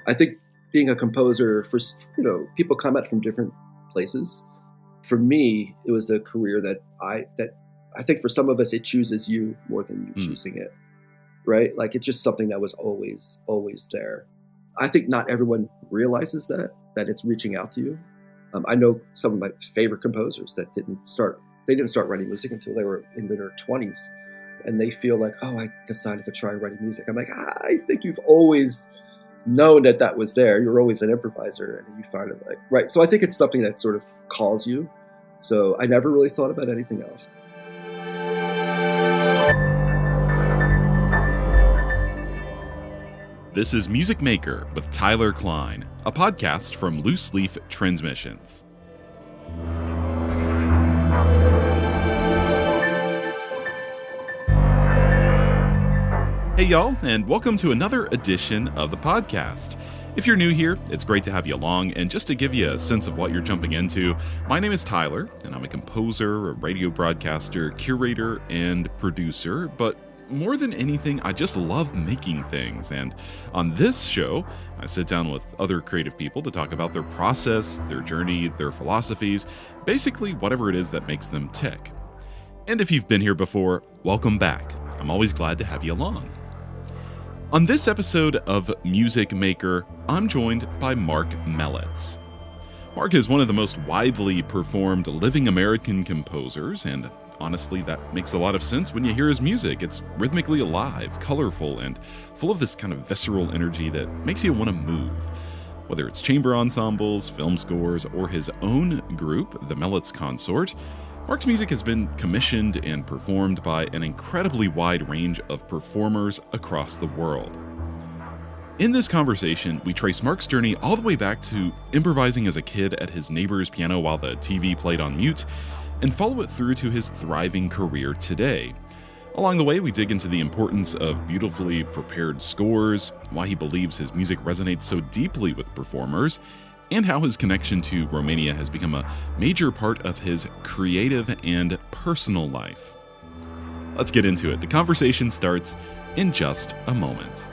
I think being a composer people come at it from different places. For me, it was a career that I think for some of us, it chooses you more than you Mm. choosing it, right? Like it's just something that was always there. I think not everyone realizes that it's reaching out to you. I know some of my favorite composers that they didn't start writing music until they were in their 20s, and they feel like, oh, I decided to try writing music. I'm like, I think you've always known that was there. You're always an improviser, and you find it like right. So I think it's something that sort of calls you. So I never really thought about anything else. This is Music Maker with Tyler Kline, a podcast from Loose Leaf Transmissions. Hey y'all, and welcome to another edition of the podcast. If you're new here, it's great to have you along, and just to give you a sense of what you're jumping into, my name is Tyler, and I'm a composer, a radio broadcaster, curator, and producer, but more than anything, I just love making things, and on this show, I sit down with other creative people to talk about their process, their journey, their philosophies, basically whatever it is that makes them tick. And if you've been here before, welcome back. I'm always glad to have you along. On this episode of Music Maker, I'm joined by Marc Mellits. Marc is one of the most widely performed living American composers, and honestly, that makes a lot of sense when you hear his music. It's rhythmically alive, colorful, and full of this kind of visceral energy that makes you want to move. Whether it's chamber ensembles, film scores, or his own group, the Mellits Consort, Marc's music has been commissioned and performed by an incredibly wide range of performers across the world. In this conversation, we trace Marc's journey all the way back to improvising as a kid at his neighbor's piano while the TV played on mute, and follow it through to his thriving career today. Along the way, we dig into the importance of beautifully prepared scores, why he believes his music resonates so deeply with performers, and how his connection to Romania has become a major part of his creative and personal life. Let's get into it. The conversation starts in just a moment.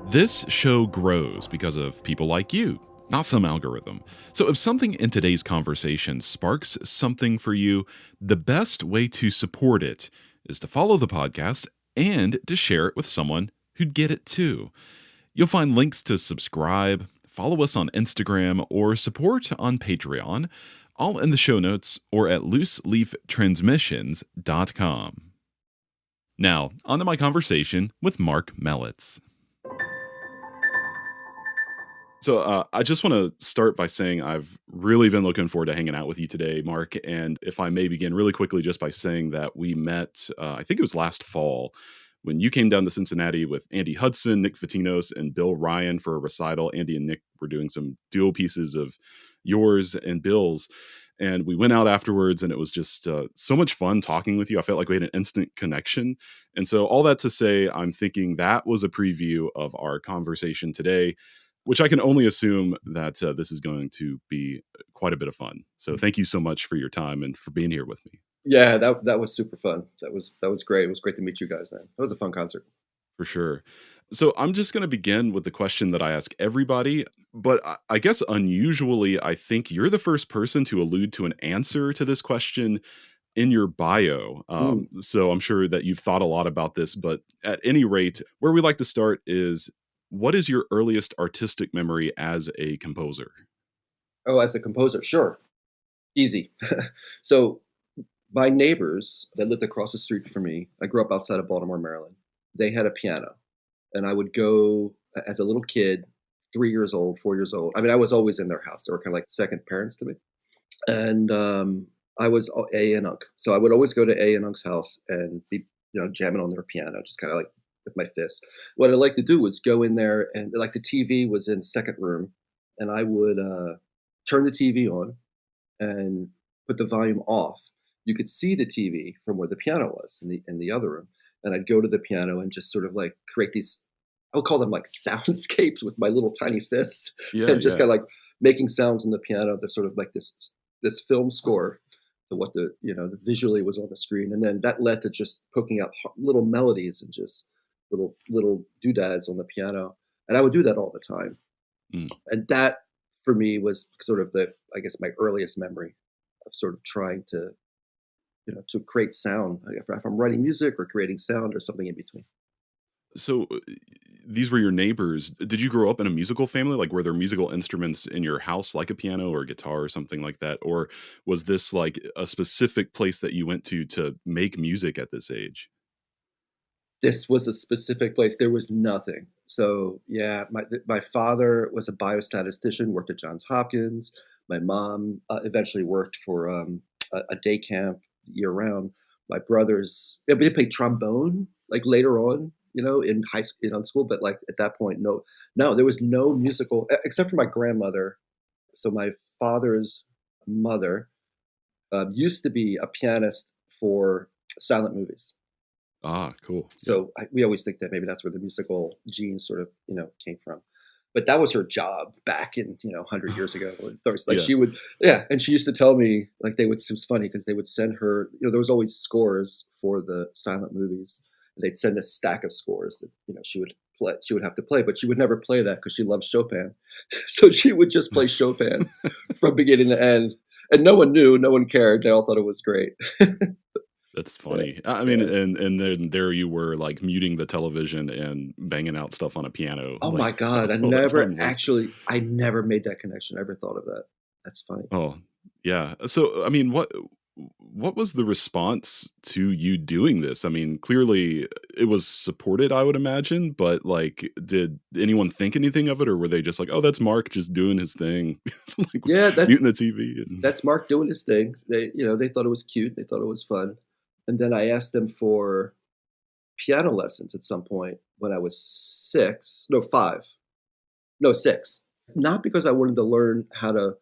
This show grows because of people like you, not some algorithm. So if something in today's conversation sparks something for you, the best way to support it is to follow the podcast and to share it with someone who'd get it too. You'll find links to subscribe, follow us on Instagram, or support on Patreon, all in the show notes or at looseleaftransmissions.com. Now, on to my conversation with Marc Mellits. So I just want to start by saying I've really been looking forward to hanging out with you today, Marc. And if I may begin really quickly just by saying that we met, I think it was last fall, when you came down to Cincinnati with Andy Hudson, Nick Fatinos, and Bill Ryan for a recital. Andy and Nick were doing some duo pieces of yours and Bill's. And we went out afterwards, and it was just so much fun talking with you. I felt like we had an instant connection. And so all that to say, I'm thinking that was a preview of our conversation today, which I can only assume that this is going to be quite a bit of fun. So thank you so much for your time and for being here with me. Yeah, that was super fun. That was great. It was great to meet you guys then. That was a fun concert. For sure. So I'm just going to begin with the question that I ask everybody, but I guess unusually, I think you're the first person to allude to an answer to this question in your bio. So I'm sure that you've thought a lot about this, but at any rate, where we like to start is, what is your earliest artistic memory as a composer? Oh, as a composer, sure. Easy. So my neighbors that lived across the street from me, I grew up outside of Baltimore, Maryland. They had a piano, and I would go as a little kid, 3 years old, 4 years old. I mean, I was always in their house. They were kind of like second parents to me. And I was A and Unc. So I would always go to A and Unc's house and be, jamming on their piano, just kind of like with my fists. What I like to do was go in there, and like the TV was in the second room, and I would turn the TV on and put the volume off. You could see the TV from where the piano was in the other room. and I'd go to the piano and just sort of like create these. I would call them like soundscapes with my little tiny fists, Yeah, and just yeah. kind of like making sounds on the piano. That's sort of like this film score to what the visually was on the screen, and then that led to just poking out little melodies and just little doodads on the piano, and I would do that all the time, Mm. and that for me was sort of the I guess my earliest memory of sort of trying to create sound if I'm writing music or creating sound or something in between. So, these were your neighbors. Did you grow up in a musical family? Like, were there musical instruments in your house, like a piano or guitar or something like that? Or was this like a specific place that you went to make music at this age? This was a specific place. There was nothing. So yeah, my father was a biostatistician, worked at Johns Hopkins. My mom eventually worked for a day camp year round. My brothers, yeah, they played trombone like later on, in high school, in school. But like at that point, no, no, there was no musical except for my grandmother. So my father's mother used to be a pianist for silent movies. Ah, cool. Yeah. So we always think that maybe that's where the musical genes sort of came from. But that was her job back in 100 years ago. When there was like Yeah. she would yeah, and she used to tell me like they would. It was funny because they would send her. There was always scores for the silent movies. And they'd send a stack of scores that she would play. She would have to play, but she would never play that because she loves Chopin. So she would just play Chopin from beginning to end, and no one knew, no one cared. They all thought it was great. That's Yeah, funny. I mean, yeah. and then there you were, like, muting the television and banging out stuff on a piano, Oh like, my god, all the time, like I never made that connection, I never thought of that. That's funny. oh, yeah. So, I mean, what was the response to you doing this? I mean, clearly it was supported, I would imagine, but, like, did anyone think anything of it, or were they just like, "Oh, that's Mark just doing his thing," like, Yeah, muting the TV and that's Mark doing his thing. They thought it was cute, they thought it was fun, and then I asked them for piano lessons at some point when I was 6 no, 5, no, 6. Not because I wanted to learn how to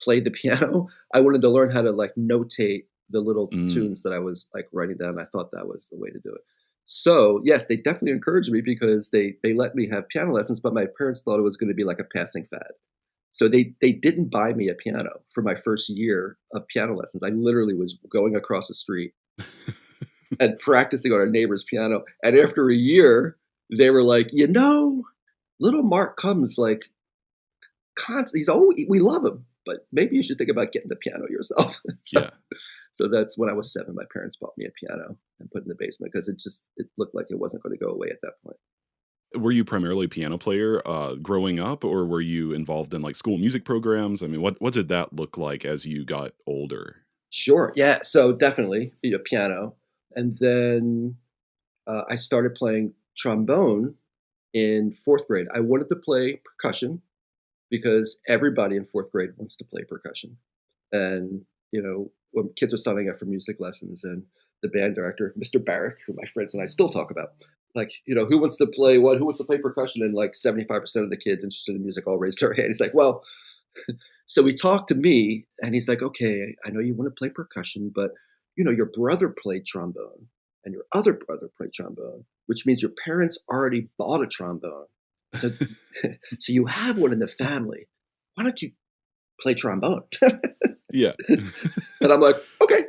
play the piano, I wanted to learn how to, like, notate the little Mm, tunes that I was, like, writing down. I thought that was the way to do it. So, yes, they definitely encouraged me because they let me have piano lessons, but my parents thought it was gonna be like a passing fad. So they didn't buy me a piano for my first year of piano lessons. I literally was going across the street and practicing on a neighbor's piano, and after a year, they were like, little Mark comes, like, he's always we love him, but maybe you should think about getting the piano yourself." So yeah. so that's when I was 7, my parents bought me a piano and put it in the basement because it looked like it wasn't gonna go away at that point. Were you primarily a piano player, growing up, or were you involved in, like, school music programs? I mean, what did that look like as you got older? Sure, yeah, so definitely, piano, and then, I started playing trombone in 4th grade. I wanted to play percussion because everybody in 4th grade wants to play percussion. And, when kids are signing up for music lessons and the band director, Mr. Barrick, who my friends and I still talk about, like, who wants to play what? Who wants to play percussion? And like 75% of the kids interested in music all raised their hand. He's like, well, so he talked to me and he's like, okay, I know you want to play percussion, but your brother played trombone and your other brother played trombone, which means your parents already bought a trombone. So, so you have one in the family. Why don't you play trombone? Yeah. And I'm like, okay.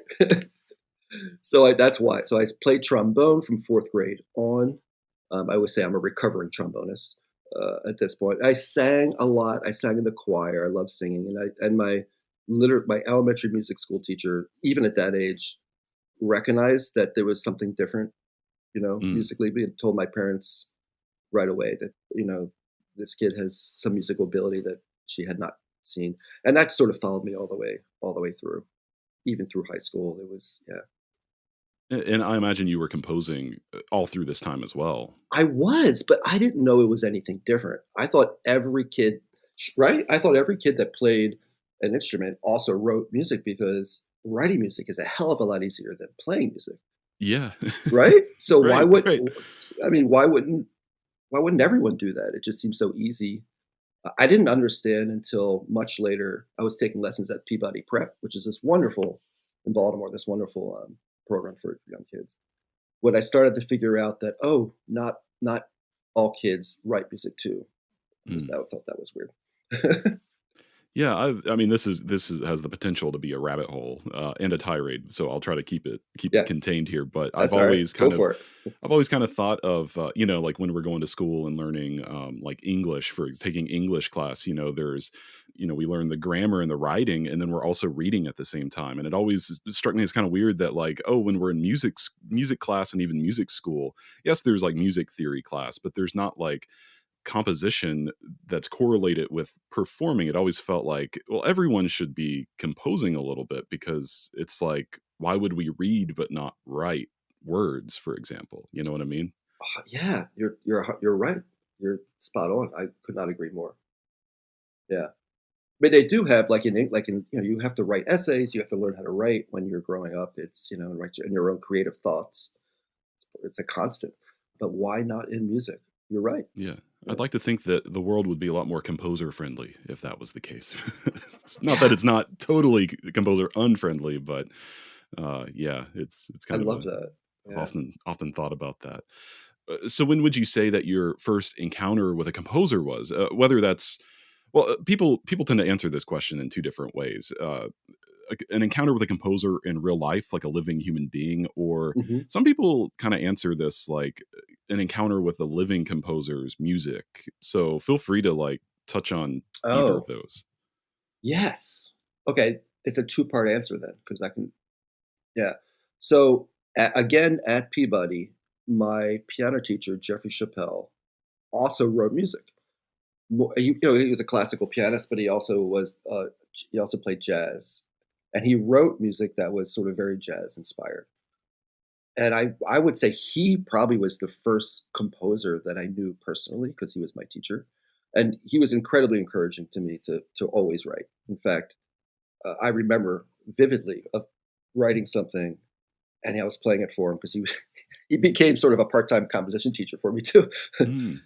So that's why. So I played trombone from 4th grade on. I would say I'm a recovering trombonist at this point. I sang a lot. I sang in the choir. I love singing, and my elementary music school teacher, even at that age, recognized that there was something different, Mm. musically. But told my parents right away that this kid has some musical ability that she had not seen, and that sort of followed me all the way through, even through high school. It was yeah. And I imagine you were composing, all through this time as well. I was, but I didn't know it was anything different. I thought every kid, right? I thought every kid that played an instrument also wrote music because writing music is a hell of a lot easier than playing music, Yeah. right? So Right, right. I mean, why wouldn't everyone do that? It just seems so easy. I didn't understand until much later. I was taking lessons at Peabody Prep, which is this wonderful in Baltimore, this wonderful program for young kids. when I started to figure out that, oh, not all kids write music too. Mm. I thought that was weird. Yeah, I mean, this is has the potential to be a rabbit hole and a tirade. So I'll try to keep it Yeah, contained here. But that's all right. Go for it. I've always kind of thought of like when we're going to school and learning like English for taking English class. There's we learn the grammar and the writing, and then we're also reading at the same time. And it always struck me as kind of weird that like, oh, when we're in music class and even music school, yes, there's like music theory class, but there's not like composition that's correlated with performing. It always felt like, well, everyone should be composing a little bit, because it's like, why would we read but not write words, for example? You know what I mean? Yeah, you're right. You're spot on. I could not agree more. Yeah. But they do have you have to write essays, you have to learn how to write when you're growing up. It's, write your own creative thoughts. It's a constant. But why not in music? You're right. Yeah. Yeah. I'd like to think that the world would be a lot more composer friendly if that was the case. Not that Yeah, it's not totally composer unfriendly, but yeah, it's I kind of love a that. I've Yeah. often thought about that. So when would you say that your first encounter with a composer was? Whether that's well, people tend to answer this question in two different ways. An encounter with a composer in real life, like a living human being, or Mhm. some people kind of answer this like an encounter with a living composer's music. So feel free to like touch on either of Oh, those. yes. Okay, it's a two-part answer then, because I can yeah. So, again, at Peabody, my piano teacher, Jeffrey Chappell, also wrote music. He was a classical pianist, but he also played jazz, and he wrote music that was sort of very jazz inspired. And I would say he probably was the first composer that I knew personally because he was my teacher, and he was incredibly encouraging to me to always write. In fact, I remember vividly of writing something, and I was playing it for him because he was he became sort of a part-time composition teacher for me too.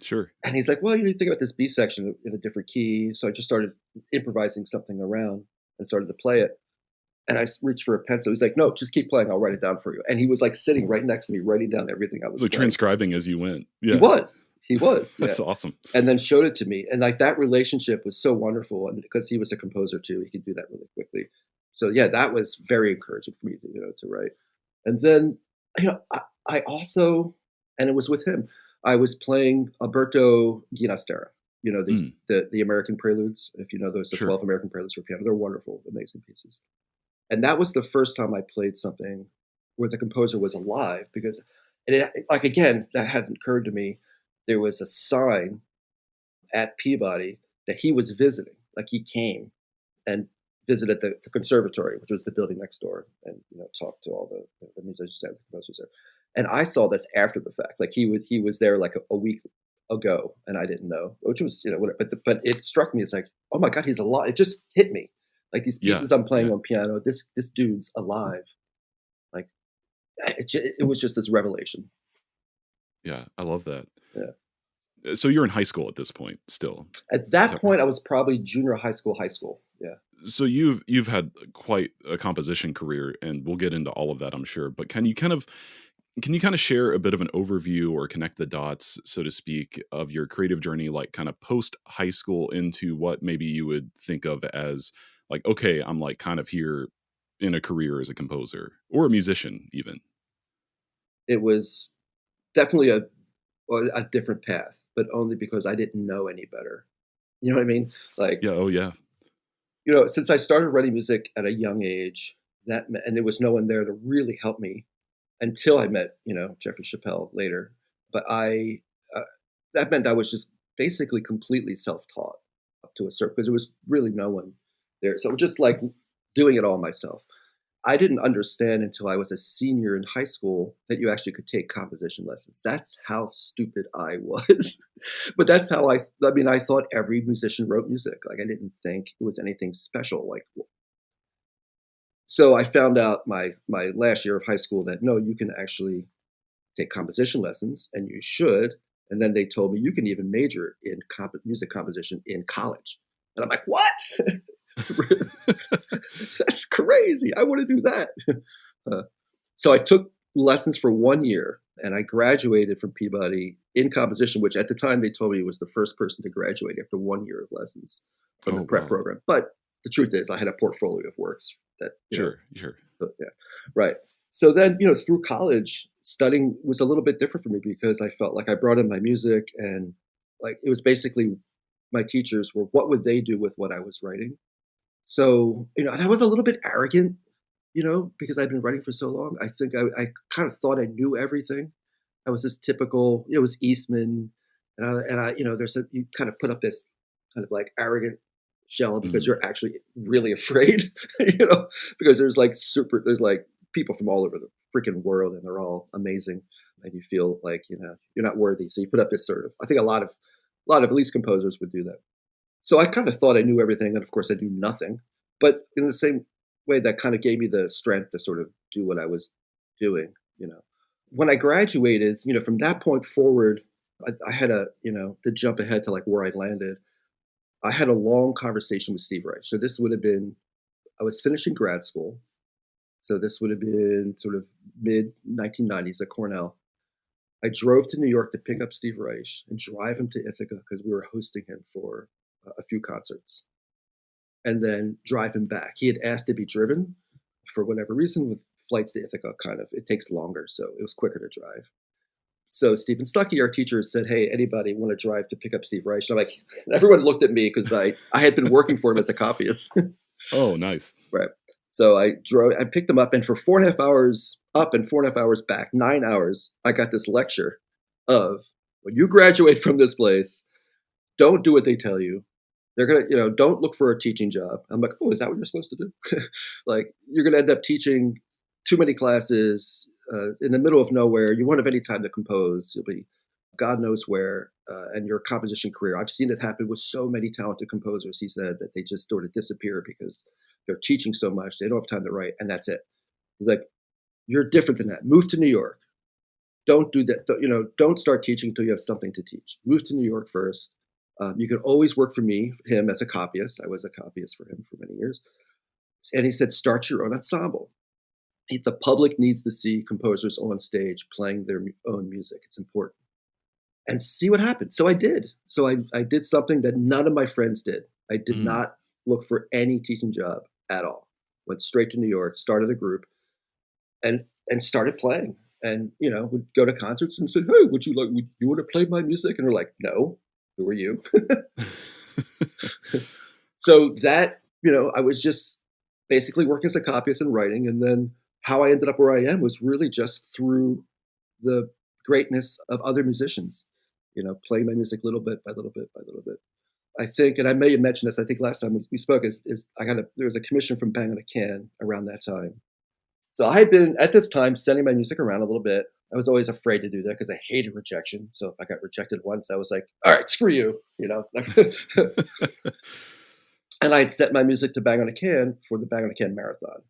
Sure. And he's like, "Well, you need to think about this B section in a different key." So I just started improvising something around and started to play it. And reached for a pencil. He's like, "No, just keep playing. I'll write it down for you." And he was like sitting right next to me, writing down everything I was So playing. transcribing as you went. He Yeah. was. He was. Yeah. That's awesome. And then showed it to me. And like that relationship was so wonderful. And because he was a composer too, he could do that really quickly. So yeah, that was very encouraging for me to write. And then, I also, and it was with him, I was playing Alberto Ginastera. Mm, The American preludes. If you know those, the sure. 12 American preludes for piano, they're wonderful, amazing pieces. And that was the first time I played something where the composer was alive because, like again, that hadn't occurred to me. There was a sign at Peabody that he was visiting. Like he came and visited the conservatory, which was the building next door, and talked to all the musicians and the composers there. And I saw this after the fact. Like he was there like a week ago, and I didn't know, which was whatever. But it struck me as like, oh my god, he's alive. It just hit me. Like these Yeah. pieces I'm playing Yeah. on piano, this dude's alive. Like it was just this revelation. Yeah. I love that. Yeah. So you're in high school at this point still. At Is that that right? point, I was probably junior high school, high school. Yeah. So you've had quite a composition career, and we'll get into all of that, I'm sure. But can you kind of share a bit of an overview or connect the dots, so to speak, of your creative journey, like kind of post high school into what maybe you would think of as like, okay, I'm like kind of here in a career as a composer or a musician, even. It was definitely a different path, but only because I didn't know any better. You know what I mean? Like, Yeah. Oh, yeah. since I started writing music at a young age, and there was no one there to really help me until I met, Jeffrey Chappelle later. But uh, that meant I was just basically completely self-taught up to a certain, because there was really no one there. So just like doing it all myself. I didn't understand until I was a senior in high school that you actually could take composition lessons. That's how stupid I was. But that's how I mean, I thought every musician wrote music. Like I didn't think it was anything special. Like, so I found out my last year of high school that no, you can actually take composition lessons, and you should. And then they told me you can even major in music composition in college. And I'm like, what? That's crazy. I want to do that. Uh, so I took lessons for 1 year, And I graduated from Peabody in composition, which at the time they told me was the first person to graduate after 1 year of lessons from the Oh, prep wow. program. But the truth is, I had a portfolio of works that, Sure, sure. yeah, right. So then, through college, studying was a little bit different for me because I felt like I brought in my music and like it was basically my teachers were what would they do with what I was writing. So, and I was a little bit arrogant, because I've been writing for so long. I think I kind of thought I knew everything. I was this typical, it was Eastman, and I, there's you kind of put up this kind of like arrogant shell because Mhm. you're actually really afraid, because there's like people from all over the freaking world and they're all amazing, and you feel like you're not worthy, so you put up this sort of. I think a lot of at least composers would do that. So I kind of thought I knew everything, and of course I knew nothing. But in the same way, that kind of gave me the strength to sort of do what I was doing. When I graduated, from that point forward, I had to jump ahead to like where I landed. I had a long conversation with Steve Reich. So this would have been, I was finishing grad school. So this would have been sort of mid 1990s at Cornell. I drove to New York to pick up Steve Reich and drive him to Ithaca because we were hosting him for a few concerts and then drive him back. He had asked to be driven for whatever reason with flights to Ithaca it takes longer, so it was quicker to drive. So Stephen Stuckey, our teacher, said, "Hey, anybody want to drive to pick up Steve Reich?" And I'm like, everyone looked at me because I had been working for him as a copyist. Oh, nice. Right. So I picked him up, and for 4.5 hours up and 4.5 hours back, 9 hours, I got this lecture of when you graduate from this place, don't do what they tell you. They're gonna, don't look for a teaching job. I'm like, oh, is that what you're supposed to do? Like, you're gonna end up teaching too many classes in the middle of nowhere. You won't have any time to compose. You'll be God knows where, and your composition career. I've seen it happen with so many talented composers. He said that they just sort of disappear because they're teaching so much they don't have time to write, and that's it. He's like, you're different than that. Move to New York. Don't do that. Don't start teaching until you have something to teach. Move to New York first. You can always work for him as a copyist. I was a copyist for him for many years. And he said, start your own ensemble. The public needs to see composers on stage playing their own music. It's important. And see what happens. So I did. So I did something that none of my friends did. I did Mm. not look for any teaching job at all. Went straight to New York, started a group, and started playing. And would go to concerts and said, "Hey, would you want to play my music?" And they're like, "No, who are you?" So that I was just basically working as a copyist and writing, and then how I ended up where I am was really just through the greatness of other musicians. Playing my music little bit by little bit by little bit. I think, and I may have mentioned this. I think last time we spoke is there was a commission from Bang on a Can around that time. So I had been at this time sending my music around a little bit. I was always afraid to do that because I hated rejection. So if I got rejected once, I was like, "All right, screw you," And I had sent my music to Bang on a Can for the Bang on a Can marathon,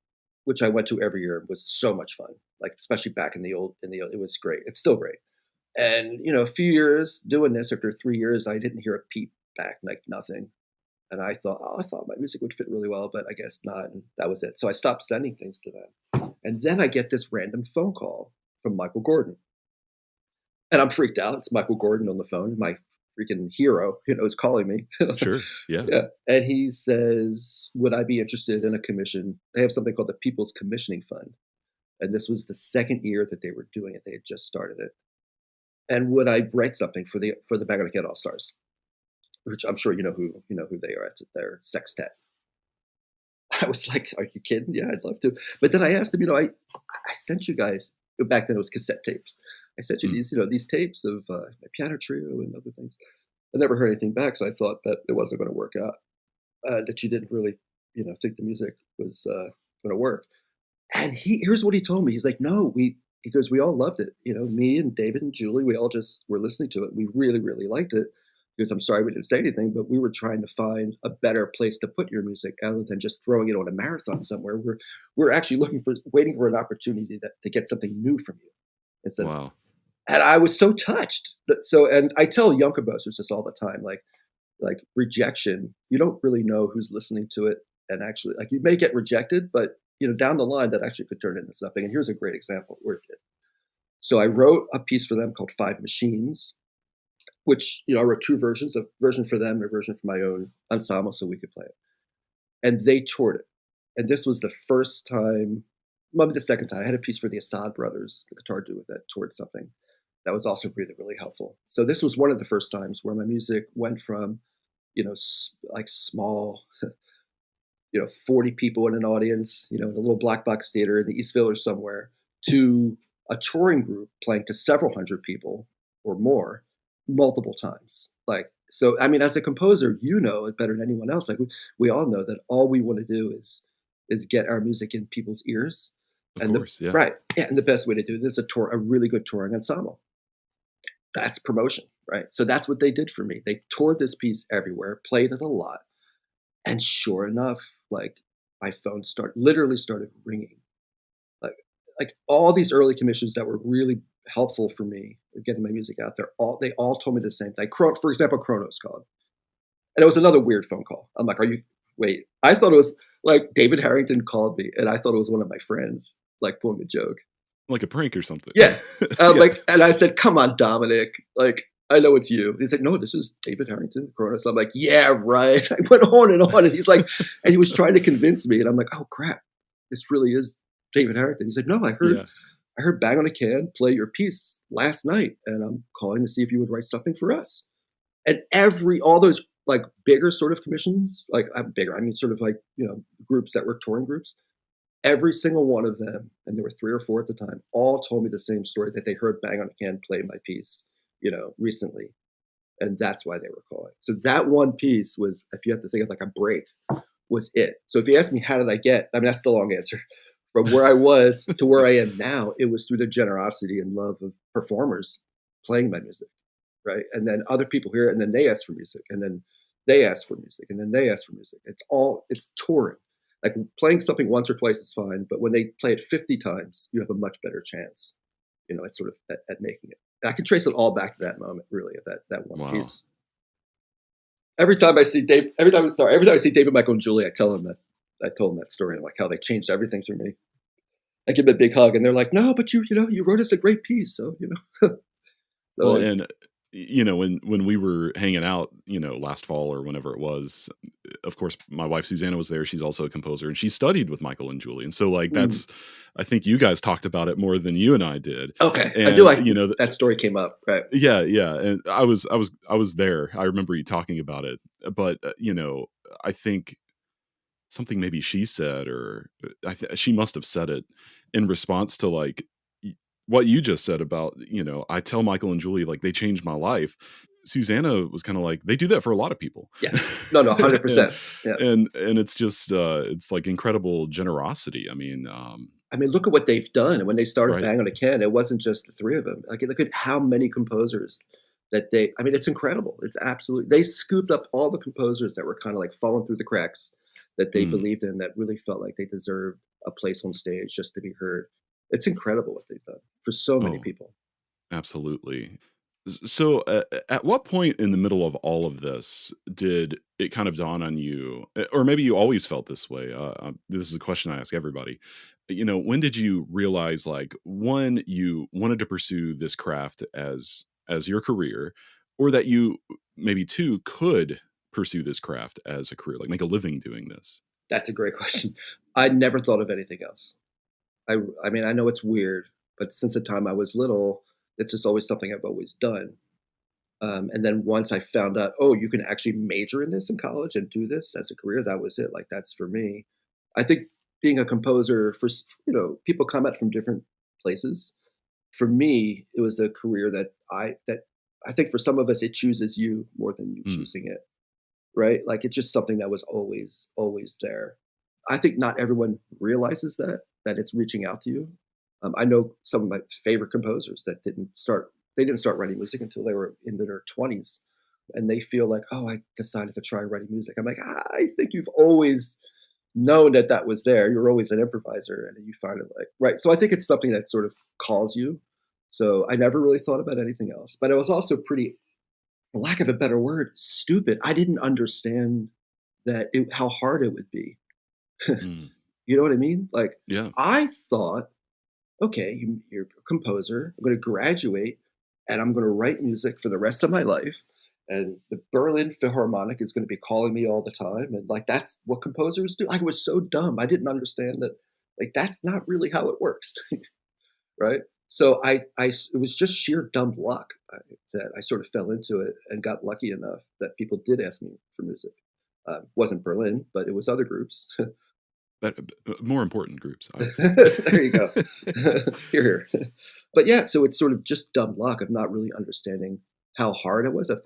which I went to every year. It was so much fun. Like especially back in the old, it was great. It's still great. And a few years doing this, after 3 years, I didn't hear a peep back, like nothing. And I thought, oh, I thought my music would fit really well, but I guess not. And that was it. So I stopped sending things to them. And then I get this random phone call from Michael Gordon. And I'm freaked out. It's Michael Gordon on the phone, my freaking hero, is calling me. Sure. Yeah. Yeah. And he says, would I be interested in a commission? They have something called the People's Commissioning Fund. And this was the second year that they were doing it. They had just started it. And would I write something for the Bang on a Kid All Stars, which I'm sure you know who they are. It's their sextet. I was like, "Are you kidding? Yeah, I'd love to." But then I asked him, I sent you guys back then it was cassette tapes. I sent you Mm. these tapes of my piano trio and other things. I never heard anything back, so I thought that it wasn't going to work out. That you didn't really, think the music was going to work. And here's what he told me. He's like, "No, he goes, we all loved it. Me and David and Julie, we all just were listening to it. We really, really liked it." Because I'm sorry we didn't say anything, but we were trying to find a better place to put your music other than just throwing it on a marathon somewhere. We're actually waiting for an opportunity to get something new from you. Instead of, Wow. and I was so touched. And I tell young composers this all the time, like rejection, you don't really know who's listening to it. And actually, like, you may get rejected, but down the line that actually could turn into something. And here's a great example where it did. So I wrote a piece for them called Five Machines, which, I wrote two versions, a version for them and a version for my own ensemble so we could play it. And they toured it. And this was the first time, maybe the second time, I had a piece for the Assad brothers, the guitar duo that toured something. That was also really, really helpful. So this was one of the first times where my music went from, like small, 40 people in an audience, in a little black box theater in the East Village somewhere, to a touring group playing to several hundred people or more multiple times. Like, so, I mean, as a composer, it better than anyone else. Like, we all know that all we want to do is get our music in people's ears. Of And course, yeah. right, yeah, and the best way to do this is a really good touring ensemble. That's promotion, right? So that's what they did for me. They toured this piece everywhere, played it a lot, and sure enough, like my phone literally started ringing. Like like all these early commissions that were really helpful for me in getting my music out there, they all told me the same thing. For example, Kronos called. And it was another weird phone call. I'm like, wait, I thought it was like David Harrington called me and I thought it was one of my friends, like pulling a joke. Like a prank or something. Yeah. Yeah. Like, and I said, come on, Dominic. Like, I know it's you. He's like, no, this is David Harrington, Kronos. I'm like, yeah, right. I went on and on. And he's like, and he was trying to convince me. And I'm like, oh, crap. This really is David Harrington. He's like, no, I heard Bang on a Can play your piece last night. And I'm calling to see if you would write something for us. And all those like bigger sort of commissions, like bigger, I mean, sort of like, groups that were touring groups, every single one of them, and there were 3 or 4 at the time, all told me the same story, that they heard Bang on a Can play my piece, recently. And that's why they were calling. So that one piece was, if you have to think of like a break, was it. So if you ask me, how did I get, I mean, that's the long answer. From where I was to where I am now, it was through the generosity and love of performers playing my music, right? And then other people hear it, and then they ask for music, and then they ask for music, and then they ask for music. It's touring. Like playing something once or twice is fine, but when they play it 50 times, you have a much better chance, at sort of at making it. And I can trace it all back to that moment, really, of that one piece. Every time I see David, Michael, and Julie, I told them that story, and like how they changed everything for me. I give them a big hug, and they're like, "No, but you wrote us a great piece, so." So, well, and when we were hanging out, last fall or whenever it was, of course, my wife Susanna was there. She's also a composer, and she studied with Michael and Julie, and so like that's, I think you guys talked about it more than you and I did. Okay, and, I knew. That story came up, right? Yeah, and I was there. I remember you talking about it, but I think something maybe she said, or she must have said it in response to like what you just said about, I tell Michael and Julie, like, they changed my life. Susanna was kind of like, they do that for a lot of people. Yeah. No, 100%. Yeah. And it's just, it's like incredible generosity. I mean, look at what they've done. When they started right. Bang on a Can, it wasn't just the 3 of them. Like, look at how many composers that it's incredible. It's absolutely, they scooped up all the composers that were kind of like falling through the cracks that they believed in, that really felt like they deserved a place on stage just to be heard. It's incredible what they've done for so many people. Absolutely. So at what point in the middle of all of this did it kind of dawn on you, or maybe you always felt this way? This is a question I ask everybody. When did you realize, like, one, you wanted to pursue this craft as your career, or that you maybe two could pursue this craft as a career, like make a living doing this? That's a great question. I never thought of anything else. I mean, I know it's weird, but since the time I was little, it's just always something I've always done. And then once I found out, oh, you can actually major in this in college and do this as a career, that was it. Like, that's for me. I think being a composer, people come at from different places. For me, it was a career that I think for some of us, it chooses you more than you choosing it, right? Like, it's just something that was always, always there. I think not everyone realizes that it's reaching out to you. I know some of my favorite composers that didn't start writing music until they were in their 20s, and they feel like, oh, I decided to try writing music. I'm like, I think you've always known that was there. You're always an improviser, and you find it like, right. So I think it's something that sort of calls you. So I never really thought about anything else, but it was also pretty, for lack of a better word, stupid. I didn't understand how hard it would be. You know what I mean? Like, yeah. I thought okay, you're a composer. I'm going to graduate, and I'm going to write music for the rest of my life. And the Berlin Philharmonic is going to be calling me all the time, and like that's what composers do. I was so dumb. I didn't understand that. Like that's not really how it works, right? So it was just sheer dumb luck that I sort of fell into it and got lucky enough that people did ask me for music. Wasn't Berlin, but it was other groups. But more important groups, I would say. There you go. Here, here. But yeah, so it's sort of just dumb luck of not really understanding how hard it was. If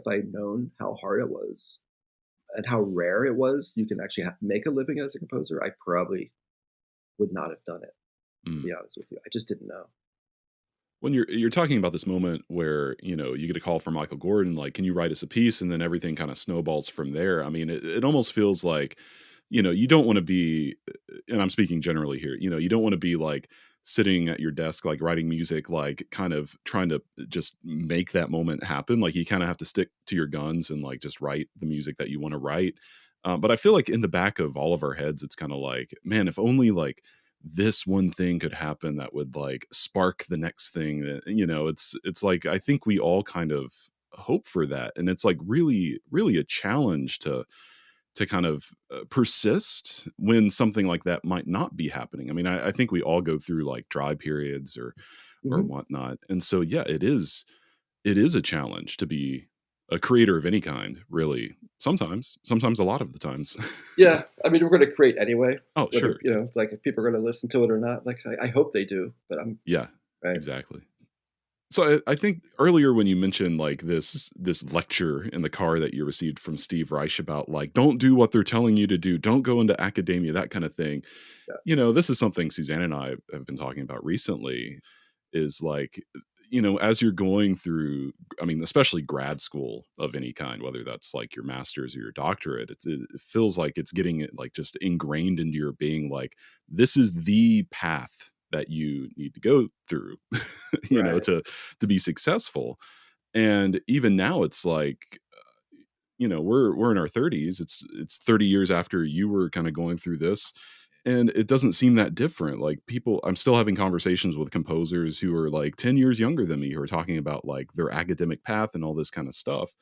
I had known how hard it was and how rare it was, you can actually make a living as a composer. I probably would not have done it. To Mm. be honest with you, I just didn't know. When you're talking about this moment where, you get a call from Michael Gordon, like, "Can you write us a piece?" And then everything kinda snowballs from there. I mean, it almost feels like, you don't wanna be, and I'm speaking generally here, you don't wanna be, like, sitting at your desk, like, writing music, like, kind of trying to just make that moment happen. Like, you kinda have to stick to your guns and, like, just write the music that you wanna write. But I feel like in the back of all of our heads, it's kinda like, "Man, if only, like, this one thing could happen that would like spark the next thing that," it's like I think we all kind of hope for that, and it's like really a challenge to kind of persist when something like that might not be happening. I mean, I think we all go through like dry periods or Mhm. whatnot, and so yeah, it is a challenge to be a creator of any kind, really. Sometimes a lot of the times. Yeah, I mean, we're going to create anyway. Oh, Whether sure. it's like if people are going to listen to it or not. Like I hope they do, but I'm Yeah, right. exactly. So I think earlier when you mentioned like this lecture in the car that you received from Steve Reich about like don't do what they're telling you to do, don't go into academia, that kind of thing. Yeah. This is something Suzanne and I have been talking about recently. Is like, as you're going through, I mean, especially grad school of any kind, whether that's like your master's or your doctorate, it feels like it's getting it like just ingrained into your being. Like this is the path that you need to go through, Right. to be successful. And even now, it's like, we're in our 30s. It's 30 years after you were kind of going through this, and it doesn't seem that different. Like people, I'm still having conversations with composers who are like 10 years younger than me who are talking about like their academic path and all this kind of stuff.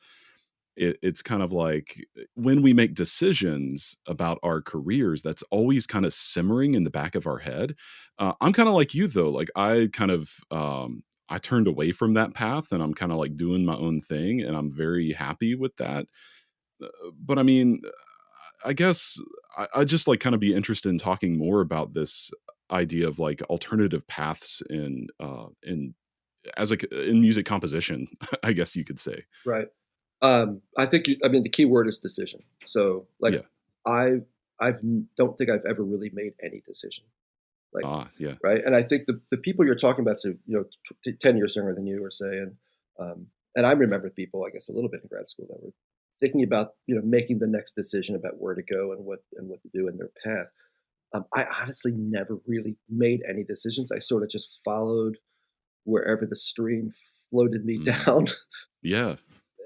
It's kind of like when we make decisions about our careers, that's always kind of simmering in the back of our head. I'm kind of like you though. Like I turned away from that path and I'm kind of like doing my own thing and I'm very happy with that. But I mean, I guess I just like kind of be interested in talking more about this idea of like alternative paths in in music composition, I guess you could say. Right. I mean, the key word is decision. So, like, Yeah. I don't think I've ever really made any decision. Like, Ah, yeah. right. And I think the people you're talking about, so 10 years younger than you, were saying, and I remember people, I guess, a little bit in grad school that were thinking about making the next decision about where to go and what to do in their path. I honestly never really made any decisions. I sort of just followed wherever the stream floated me Mm, down. yeah.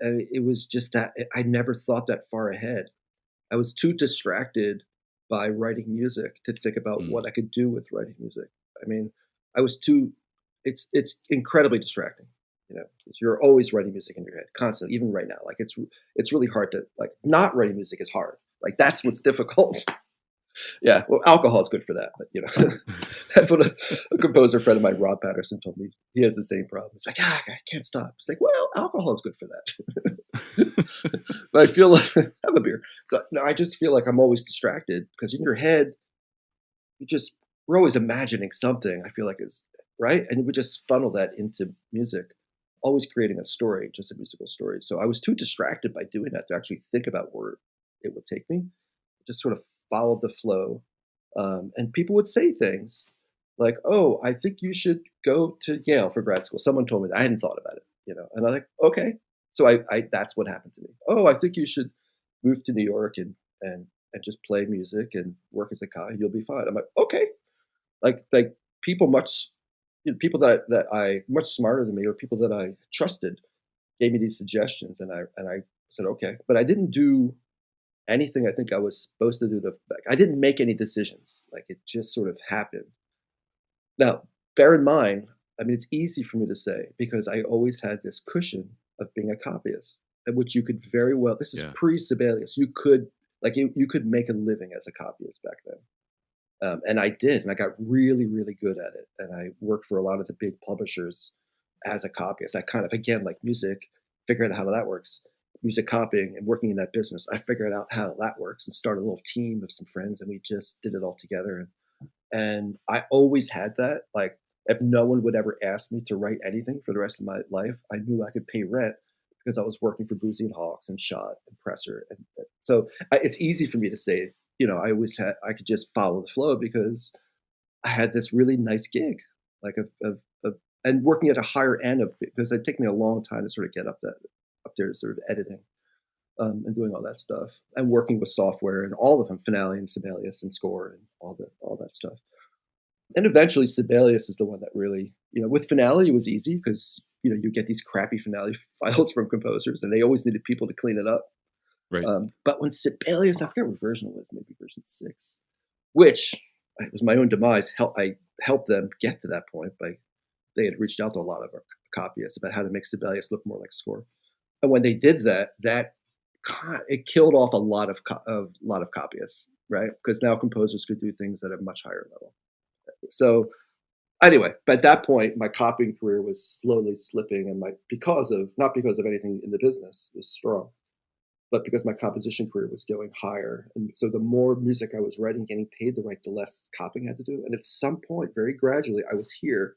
And it was just that I never thought that far ahead. I was too distracted by writing music to think about what Mm, I could do with writing music. I mean, I was too it's incredibly distracting, 'cause you're always writing music in your head constantly, even right now. Like it's really hard to like not writing music is hard. Like that's what's difficult. Yeah, well, alcohol is good for that, but that's what a composer friend of mine, Rob Patterson, told me. He has the same problem. He's like, I can't stop. It's like, well, alcohol is good for that. But I feel like have a beer. So no, I just feel like I'm always distracted because in your head, you just we're always imagining something. I feel like is right, and we just funnel that into music, always creating a story, just a musical story. So I was too distracted by doing that to actually think about where it would take me. Just sort of followed the flow, and people would say things like, "Oh, I think you should go to Yale for grad school." Someone told me that. I hadn't thought about it, and I'm like, "Okay." So I that's what happened to me. "Oh, I think you should move to New York and just play music and work as a guy. You'll be fine." I'm like, "Okay." Like people people that I much smarter than me or people that I trusted gave me these suggestions, and I said, "Okay," but I didn't do anything I think I was supposed to do. I didn't make any decisions. Like it just sort of happened. Now, bear in mind, I mean, it's easy for me to say because I always had this cushion of being a copyist, at which you could very well. This is Yeah. pre-Sibelius. You could you could make a living as a copyist back then. And I did, and I got really, really good at it. And I worked for a lot of the big publishers as a copyist. I kind of, again, like music, figured out how that works. Music copying and working in that business, I figured out how that works and started a little team of some friends, and we just did it all together. And I always had that. Like, if no one would ever ask me to write anything for the rest of my life, I knew I could pay rent because I was working for Boozy and Hawks and Shot and Presser. And so it's easy for me to say, I always had, I could just follow the flow because I had this really nice gig, like of and working at a higher end of because it took me a long time to sort of get up there to sort of editing and doing all that stuff and working with software and all of them, Finale and Sibelius and Score and all that stuff. And eventually Sibelius is the one that really, with Finale it was easy because you get these crappy Finale files from composers and they always needed people to clean it up. Right. But when Sibelius, I forget what version it was, maybe version 6, which it was my own demise. I helped them get to that point by they had reached out to a lot of our copyists about how to make Sibelius look more like Score. And when they did that, it killed off a lot of copyists, right? Because now composers could do things at a much higher level. So anyway, but at that point, my copying career was slowly slipping, and not because of anything in the business, it was strong, but because my composition career was going higher. And so the more music I was writing, getting paid to write, the less copying I had to do. And at some point, very gradually, I was here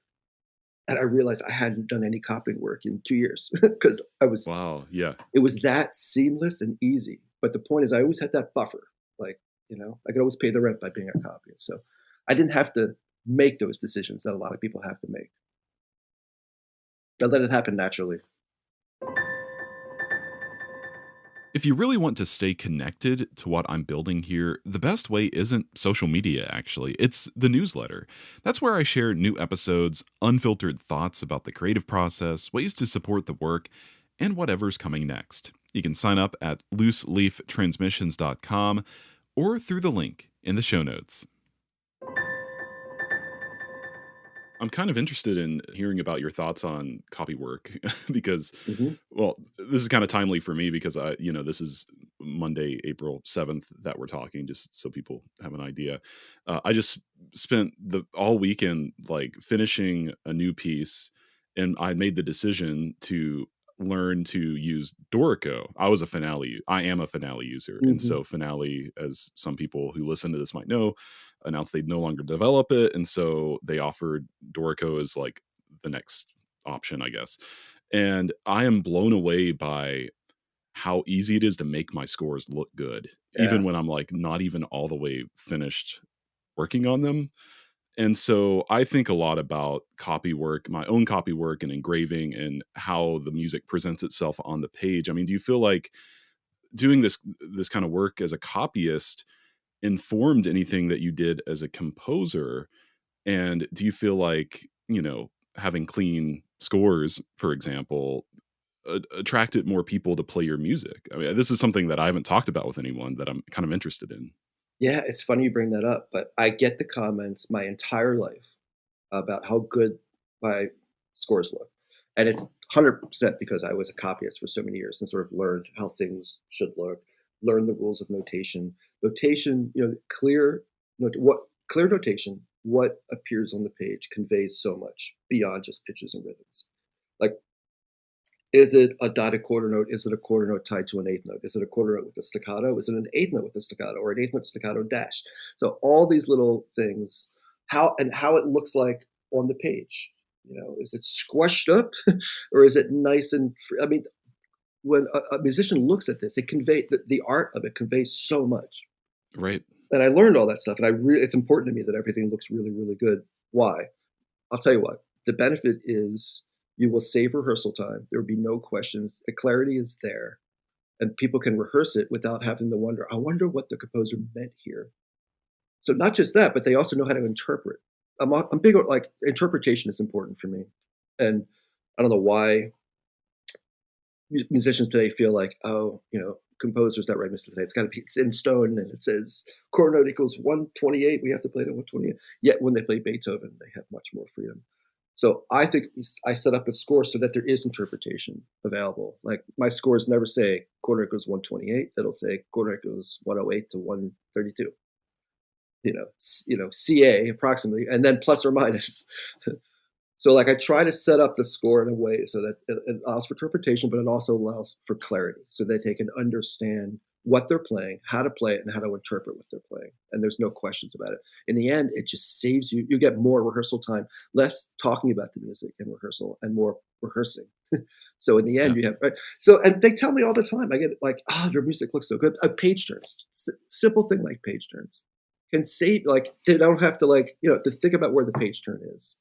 and I realized I hadn't done any copying work in 2 years because Wow. Yeah. it was that seamless and easy. But the point is, I always had that buffer. Like, I could always pay the rent by being a copyist. So I didn't have to make those decisions that a lot of people have to make. I let it happen naturally. If you really want to stay connected to what I'm building here, the best way isn't social media, actually. It's the newsletter. That's where I share new episodes, unfiltered thoughts about the creative process, ways to support the work, and whatever's coming next. You can sign up at looseleaftransmissions.com or through the link in the show notes. I'm kind of interested in hearing about your thoughts on copy work because, Hmm. well, this is kind of timely for me because this is Monday, April 7th that we're talking, just so people have an idea. I just spent the all weekend like finishing a new piece, and I made the decision to learn to use Dorico. I am a Finale user, and Hmm. so Finale, as some people who listen to this might know, announced they'd no longer develop it, and so they offered Dorico as like the next option, I guess. And I am blown away by how easy it is to make my scores look good, even Yeah. when I'm like not even all the way finished working on them. And so I think a lot about copy work, my own copy work and engraving and how the music presents itself on the page. I mean, do you feel like doing this kind of work as a copyist informed anything that you did as a composer? And do you feel like, having clean scores, for example, attracted more people to play your music? I mean, this is something that I haven't talked about with anyone that I'm kind of interested in. Yeah, it's funny you bring that up, but I get the comments my entire life about how good my scores look. And it's 100% because I was a copyist for so many years and sort of learned how things should look, learn the rules of notation. Notation, clear notation, what appears on the page conveys so much beyond just pitches and rhythms. Like, is it a dotted quarter note? Is it a quarter note tied to an eighth note? Is it a quarter note with a staccato? Is it an eighth note with a staccato or an eighth note staccato dash? So all these little things, how it looks like on the page. Is it squashed up or is it nice and free? I mean, when a musician looks at this, the art of it conveys so much. Right. And I learned all that stuff, and it's important to me that everything looks really, really good. Why? I'll tell you what. The benefit is you will save rehearsal time. There will be no questions. The clarity is there, and people can rehearse it without having to wonder. I wonder what the composer meant here. So not just that, but they also know how to interpret. I'm big on like interpretation is important for me, and I don't know why musicians today feel like, oh, composers that write music today. It's in stone and it says chord note equals 128. We have to play it at 128. Yet when they play Beethoven, they have much more freedom. So I think I set up a score so that there is interpretation available. Like my scores never say chord note equals 128. It'll say chord note equals 108 to 132. CA approximately, and then plus or minus. So like I try to set up the score in a way so that it allows for interpretation, but it also allows for clarity so that they can understand what they're playing, how to play it, and how to interpret what they're playing. And there's no questions about it. In the end, it just saves you get more rehearsal time, less talking about the music in rehearsal and more rehearsing. So in the end, Yeah. you have, right? So, and they tell me all the time, I get like, your music looks so good. Page turns, simple thing like page turns can save, like, they don't have to to think about where the page turn is.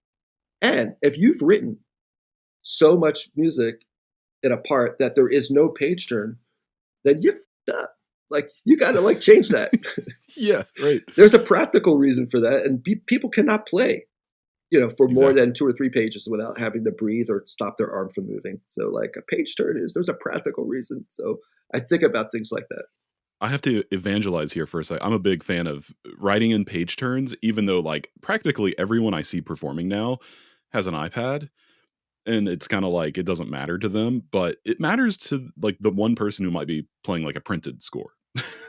And if you've written so much music in a part that there is no page turn, then you up. Like you got to change that. Yeah, right. There's a practical reason for that, and people cannot play, for more Exactly. than 2 or 3 pages without having to breathe or stop their arm from moving. So like a page turn there's a practical reason. So I think about things like that. I have to evangelize here for a second. I'm a big fan of writing in page turns, even though like practically everyone I see performing now has an iPad. And it's kind of like it doesn't matter to them, but it matters to like the one person who might be playing like a printed score.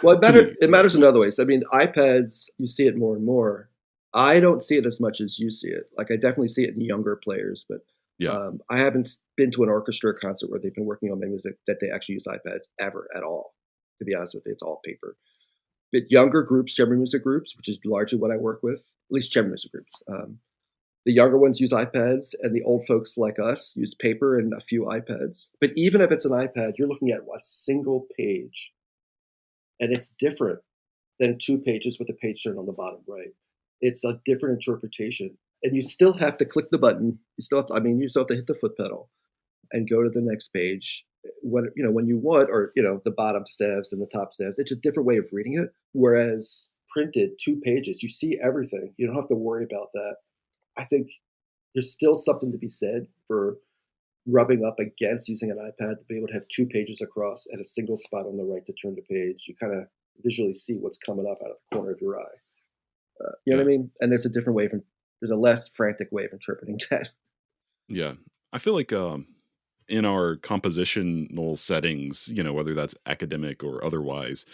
Well, To me, it matters in other ways. I mean, iPads, you see it more and more. I don't see it as much as you see it. Like I definitely see it in younger players, but yeah, I haven't been to an orchestra concert where they've been working on their music that they actually use iPads ever at all. To be honest with you, it's all paper. But younger groups, chamber music groups, which is largely what I work with, at least chamber music groups. The younger ones use iPads, and the old folks like us use paper and a few iPads. But even if it's an iPad, you're looking at a single page, and it's different than 2 pages with a page turn on the bottom right. It's a different interpretation, and you still have to click the button. You still have to hit the foot pedal and go to the next page when you want, or the bottom stavs and the top stavs. It's a different way of reading it. Whereas printed 2 pages, you see everything. You don't have to worry about that. I think there's still something to be said for rubbing up against using an iPad to be able to have 2 pages across at a single spot on the right to turn the page. You kind of visually see what's coming up out of the corner of your eye. You know yeah, what I mean? And there's a less frantic way of interpreting that. yeah. I feel like in our compositional settings, whether that's academic or otherwise,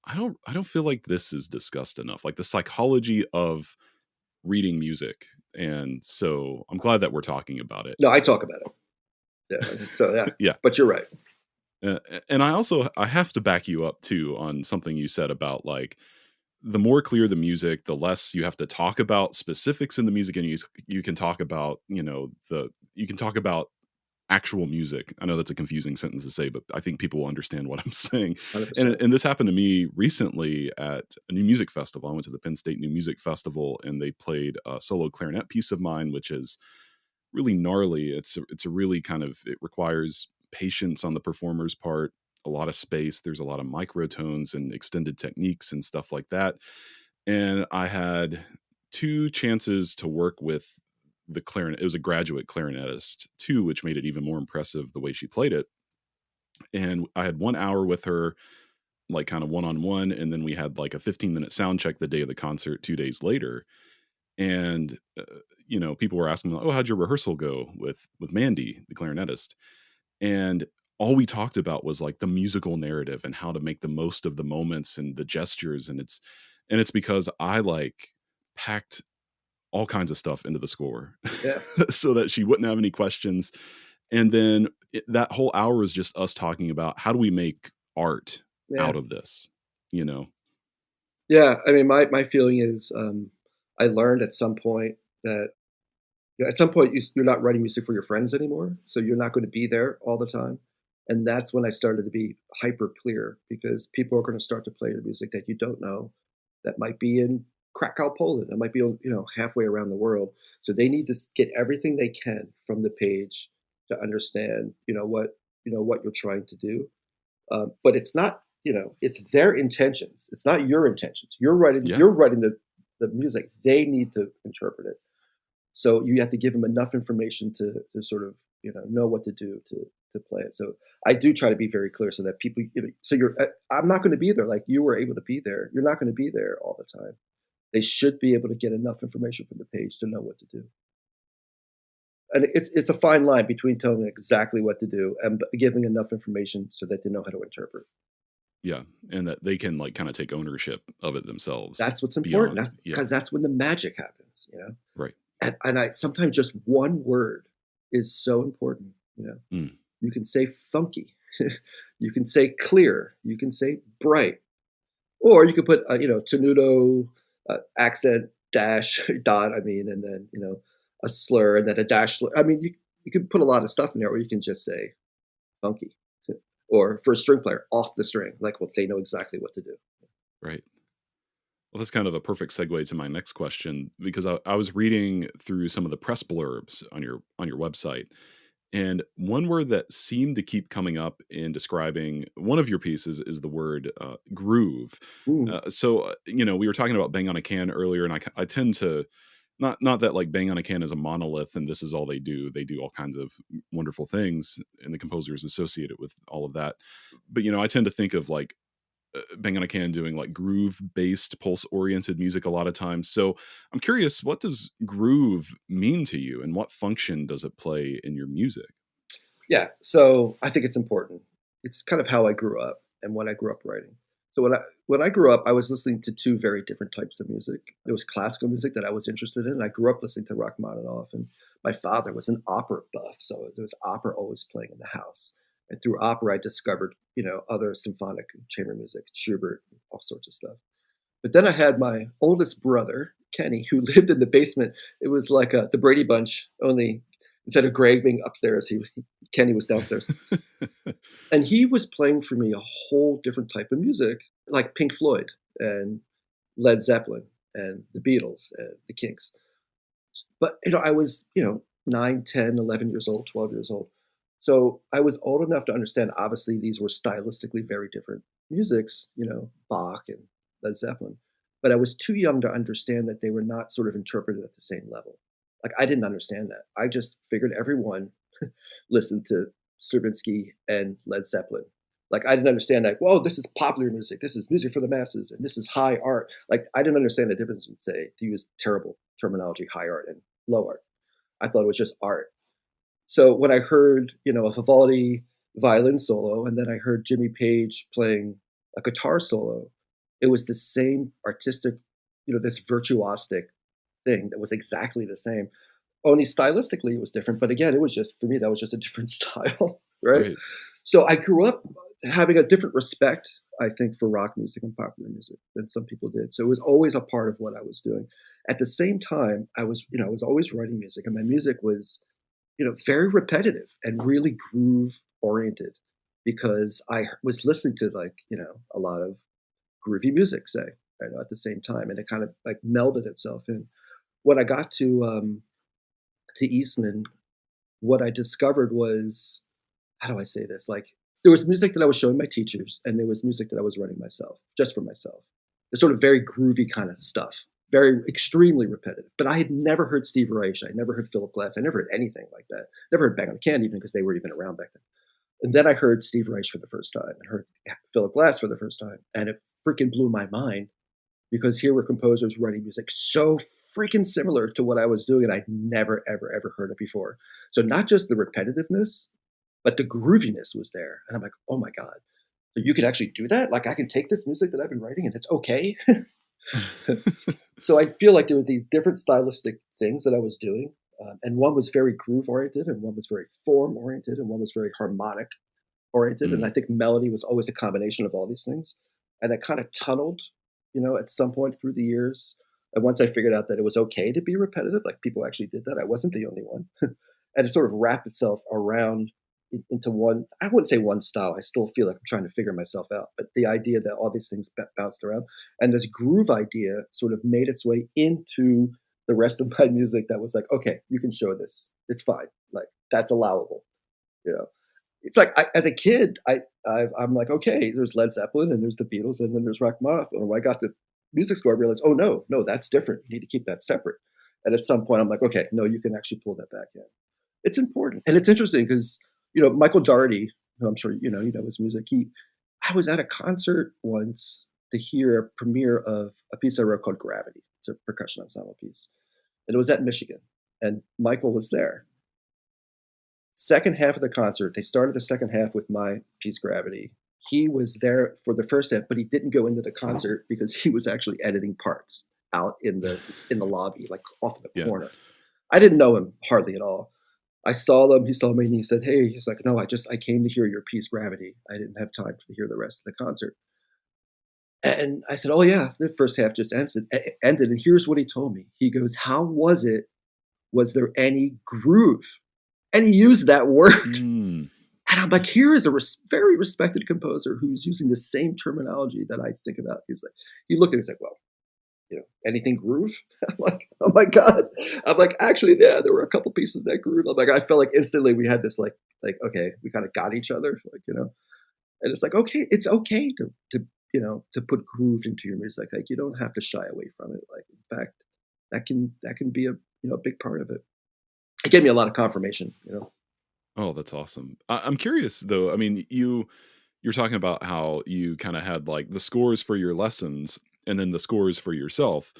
I don't feel like this is discussed enough. Like the psychology of reading music, and so I'm glad that we're talking about it. No, I talk about it. Yeah. So yeah, Yeah. but you're right. Uh, and I have to back you up too on something you said about like the more clear the music, the less you have to talk about specifics in the music, and you can talk about you can talk about actual music. I know that's a confusing sentence to say, but I think people will understand what I'm saying. 100%. And this happened to me recently at a new music festival. I went to the Penn State New Music Festival, and they played a solo clarinet piece of mine, which is really gnarly. It's a really it requires patience on the performer's part, a lot of space. There's a lot of microtones and extended techniques and stuff like that. And I had 2 chances to work with the clarinet. It was a graduate clarinetist too, which made it even more impressive the way she played it. And I had 1 hour with her, like kind of one-on-one, and then we had like a 15-minute sound check the day of the concert 2 days later. And people were asking, "Oh, how'd your rehearsal go with Mandy, the clarinetist?" And all we talked about was like the musical narrative and how to make the most of the moments and the gestures. And it's because I like packed all kinds of stuff into the score Yeah. so that she wouldn't have any questions. And then that whole hour is just us talking about how do we make art Yeah. out of this, you know? Yeah. I mean, my feeling is, I learned at some point that at some point you're not writing music for your friends anymore. So you're not going to be there all the time. And that's when I started to be hyper clear, because people are going to start to play the music that you don't know, that might be in Krakow, Poland. It might be, halfway around the world. So they need to get everything they can from the page to understand, what you're trying to do. But it's not, it's their intentions. It's not your intentions. Yeah. You're writing the music. They need to interpret it. So you have to give them enough information to sort of, know what to do to to play it. So I do try to be very clear so that people, so I'm not going to be there like you were able to be there. You're not going to be there all the time. They should be able to get enough information from the page to know what to do. And it's a fine line between telling them exactly what to do and giving enough information so that they know how to interpret. Yeah, and that they can, like, kinda take ownership of it themselves That's what's important, beyond. Yeah, because that's when the magic happens, right. And I sometimes just one word is so important. Mm, You can say funky, you can say clear, you can say bright, or you could put tenuto, accent, dash, dot. I mean, and then a slur and then a dash slur. I mean, you can put a lot of stuff in there, or you can just say funky, or for a string player, off the string. Like, well, they know exactly what to do. right. Well, that's kind of a perfect segue to my next question because I was reading through some of the press blurbs on your website, and one word that seemed to keep coming up in describing one of your pieces is the word groove. Mm, We were talking about bang on a can earlier, and I tend to not that like bang on a can is a monolith and this is all they do. They do all kinds of wonderful things, and the composers associated with all of that. But I tend to think of like bang on a can doing like groove based pulse oriented music a lot of times. So I'm curious, what does groove mean to you and what function does it play in your music? yeah, so I think it's important. It's kind of how I grew up and what I grew up writing. So when I grew up, I was listening to two very different types of music. There was classical music that I was interested in. I grew up listening to Rachmaninoff, and my father was an opera buff, so there was opera always playing in the house. And through opera, I discovered other symphonic chamber music, Schubert, all sorts of stuff. But then I had my oldest brother, Kenny, who lived in the basement. It was like the Brady Bunch, only instead of Greg being upstairs, Kenny was downstairs. And he was playing for me a whole different type of music, like Pink Floyd and Led Zeppelin and the Beatles and the Kinks. But I was 9, 10, 11 years old, 12 years old. So I was old enough to understand, obviously, these were stylistically very different musics, Bach and Led Zeppelin. But I was too young to understand that they were not sort of interpreted at the same level. Like, I didn't understand that. I just figured everyone listened to Stravinsky and Led Zeppelin. Like, I didn't understand that, whoa, this is popular music. This is music for the masses. And this is high art. Like, I didn't understand the difference between, say, to use terrible terminology, high art and low art. I thought it was just art. So when I heard, a Vivaldi violin solo, and then I heard Jimmy Page playing a guitar solo, it was the same artistic, this virtuosic thing that was exactly the same. Only stylistically it was different. But again, it was just, for me, that was just a different style, right? Right. So I grew up having a different respect, I think, for rock music and popular music than some people did. So it was always a part of what I was doing. At the same time, I was always writing music, and my music was very repetitive and really groove oriented because I was listening to a lot of groovy music, say, at the same time, and it kind of like melded itself in. When I got to Eastman, what I discovered was, how do I say this? Like, there was music that I was showing my teachers, and there was music that I was writing myself, just for myself. The sort of very groovy kind of stuff, very extremely repetitive. But I had never heard Steve Reich. I never heard Philip Glass. I never heard anything like that. Never heard Bang on a Can, even because they were even around back then. And then I heard Steve Reich for the first time and heard Philip Glass for the first time. And it freaking blew my mind because here were composers writing music so freaking similar to what I was doing, and I'd never, ever, ever heard it before. So not just the repetitiveness, but the grooviness was there. And I'm like, oh my God. So you can actually do that? Like, I can take this music that I've been writing and it's okay? So I feel like there were these different stylistic things that I was doing. And one was very groove oriented, and one was very form oriented, and one was very harmonic oriented. And I Mm, think melody was always a combination of all these things. And it kind of tunneled, at some point through the years. And once I figured out that it was okay to be repetitive, like people actually did that, I wasn't the only one. And it sort of wrapped itself around into one, I wouldn't say one style. I still feel like I'm trying to figure myself out. But the idea that all these things bounced around and this groove idea sort of made its way into the rest of my music that was like, okay, you can show this. It's fine. Like, that's allowable. You know, it's like as a kid, I'm like, okay, there's Led Zeppelin and there's the Beatles and then there's Rachmaninoff. And when I got to music school, I realized, oh no, that's different. You need to keep that separate. And at some point, I'm like, okay, no, you can actually pull that back in. It's important, and it's interesting because Michael Daugherty, who I'm sure you know his music. I was at a concert once to hear a premiere of a piece I wrote called Gravity. It's a percussion ensemble piece, and it was at Michigan, and Michael was there. Second half of the concert, they started the second half with my piece Gravity. He was there for the first half, but he didn't go into the concert because he was actually editing parts out in the lobby, like off in the Yeah. corner. I didn't know him hardly at all. I saw him, he saw me, and he said, "Hey," he's like, "No, I came to hear your piece Gravity. I didn't have time to hear the rest of the concert." And I said, "Oh yeah, the first half just ended." And here's what he told me. He goes, "How was it? Was there any groove?" And he used that word. Mm. And I'm like, here is a very respected composer who's using the same terminology that I think about. He's like, he looked at me, he's like, "Well, anything groove?" I'm like, "Oh my God." I'm like, "Actually, yeah, there were a couple pieces that groove." I'm like, I felt like instantly we had this okay, we kind of got each other, and it's like, okay, it's okay to put groove into your music. Like, you don't have to shy away from it. Like, in fact, that can be a big part of it. It gave me a lot of confirmation. Oh, that's awesome. I'm curious though. I mean, you're talking about how you kind of had like the scores for your lessons and then the scores for yourself,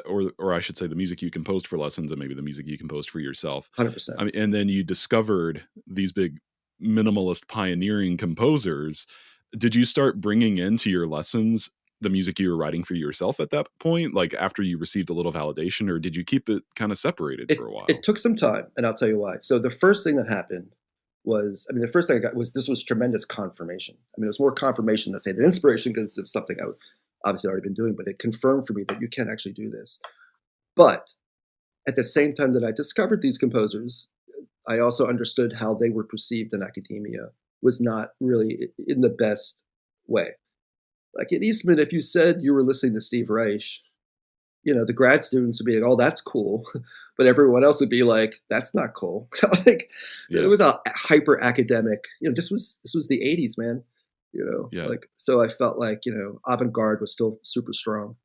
or I should say, the music you composed for lessons and maybe the music you composed for yourself. 100%. I mean, and then you discovered these big minimalist pioneering composers. Did you start bringing into your lessons the music you were writing for yourself at that point, like after you received a little validation, or did you keep it kind of separated for a It while? took some time, and I'll tell you why. So the first thing that happened was, I mean, the first thing I got was this was tremendous confirmation. I mean, it was more confirmation than say the inspiration because of something I would obviously already been doing, but it confirmed for me that you can actually do this. But at the same time that I discovered these composers, I also understood how they were perceived in academia was not really in the best way. Like at Eastman, if you said you were listening to Steve Reich, the grad students would be like, "Oh, that's cool," but everyone else would be like, "That's not cool." Like it Yeah. was a hyper academic. This was the '80s, man. Yeah. Like so, I felt like avant garde was still super strong,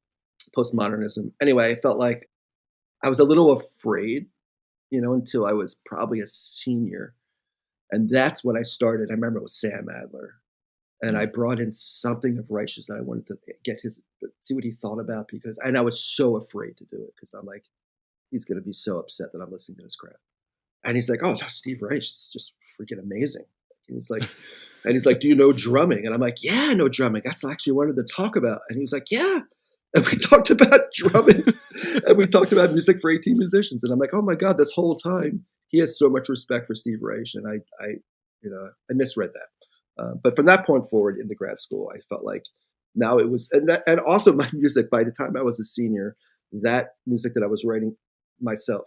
postmodernism. Anyway, I felt like I was a little afraid, until I was probably a senior, and that's when I started. I remember it was Sam Adler, and I Mm. brought in something of Reich's that I wanted to get see what he thought about and I was so afraid to do it because I'm like, he's going to be so upset that I'm listening to this crap. And he's like, "Oh, no, Steve Reich is just freaking amazing." And he's like, "Do you know drumming?" And I'm like, "Yeah, I know drumming. That's actually what I wanted to talk about." And he was like, "Yeah." And we talked about drumming and we talked about music for 18 musicians. And I'm like, "Oh my God, this whole time he has so much respect for Steve Reich." And I misread that. But from that point forward in the grad school, I felt like now it was, and also my music by the time I was a senior, that music that I was writing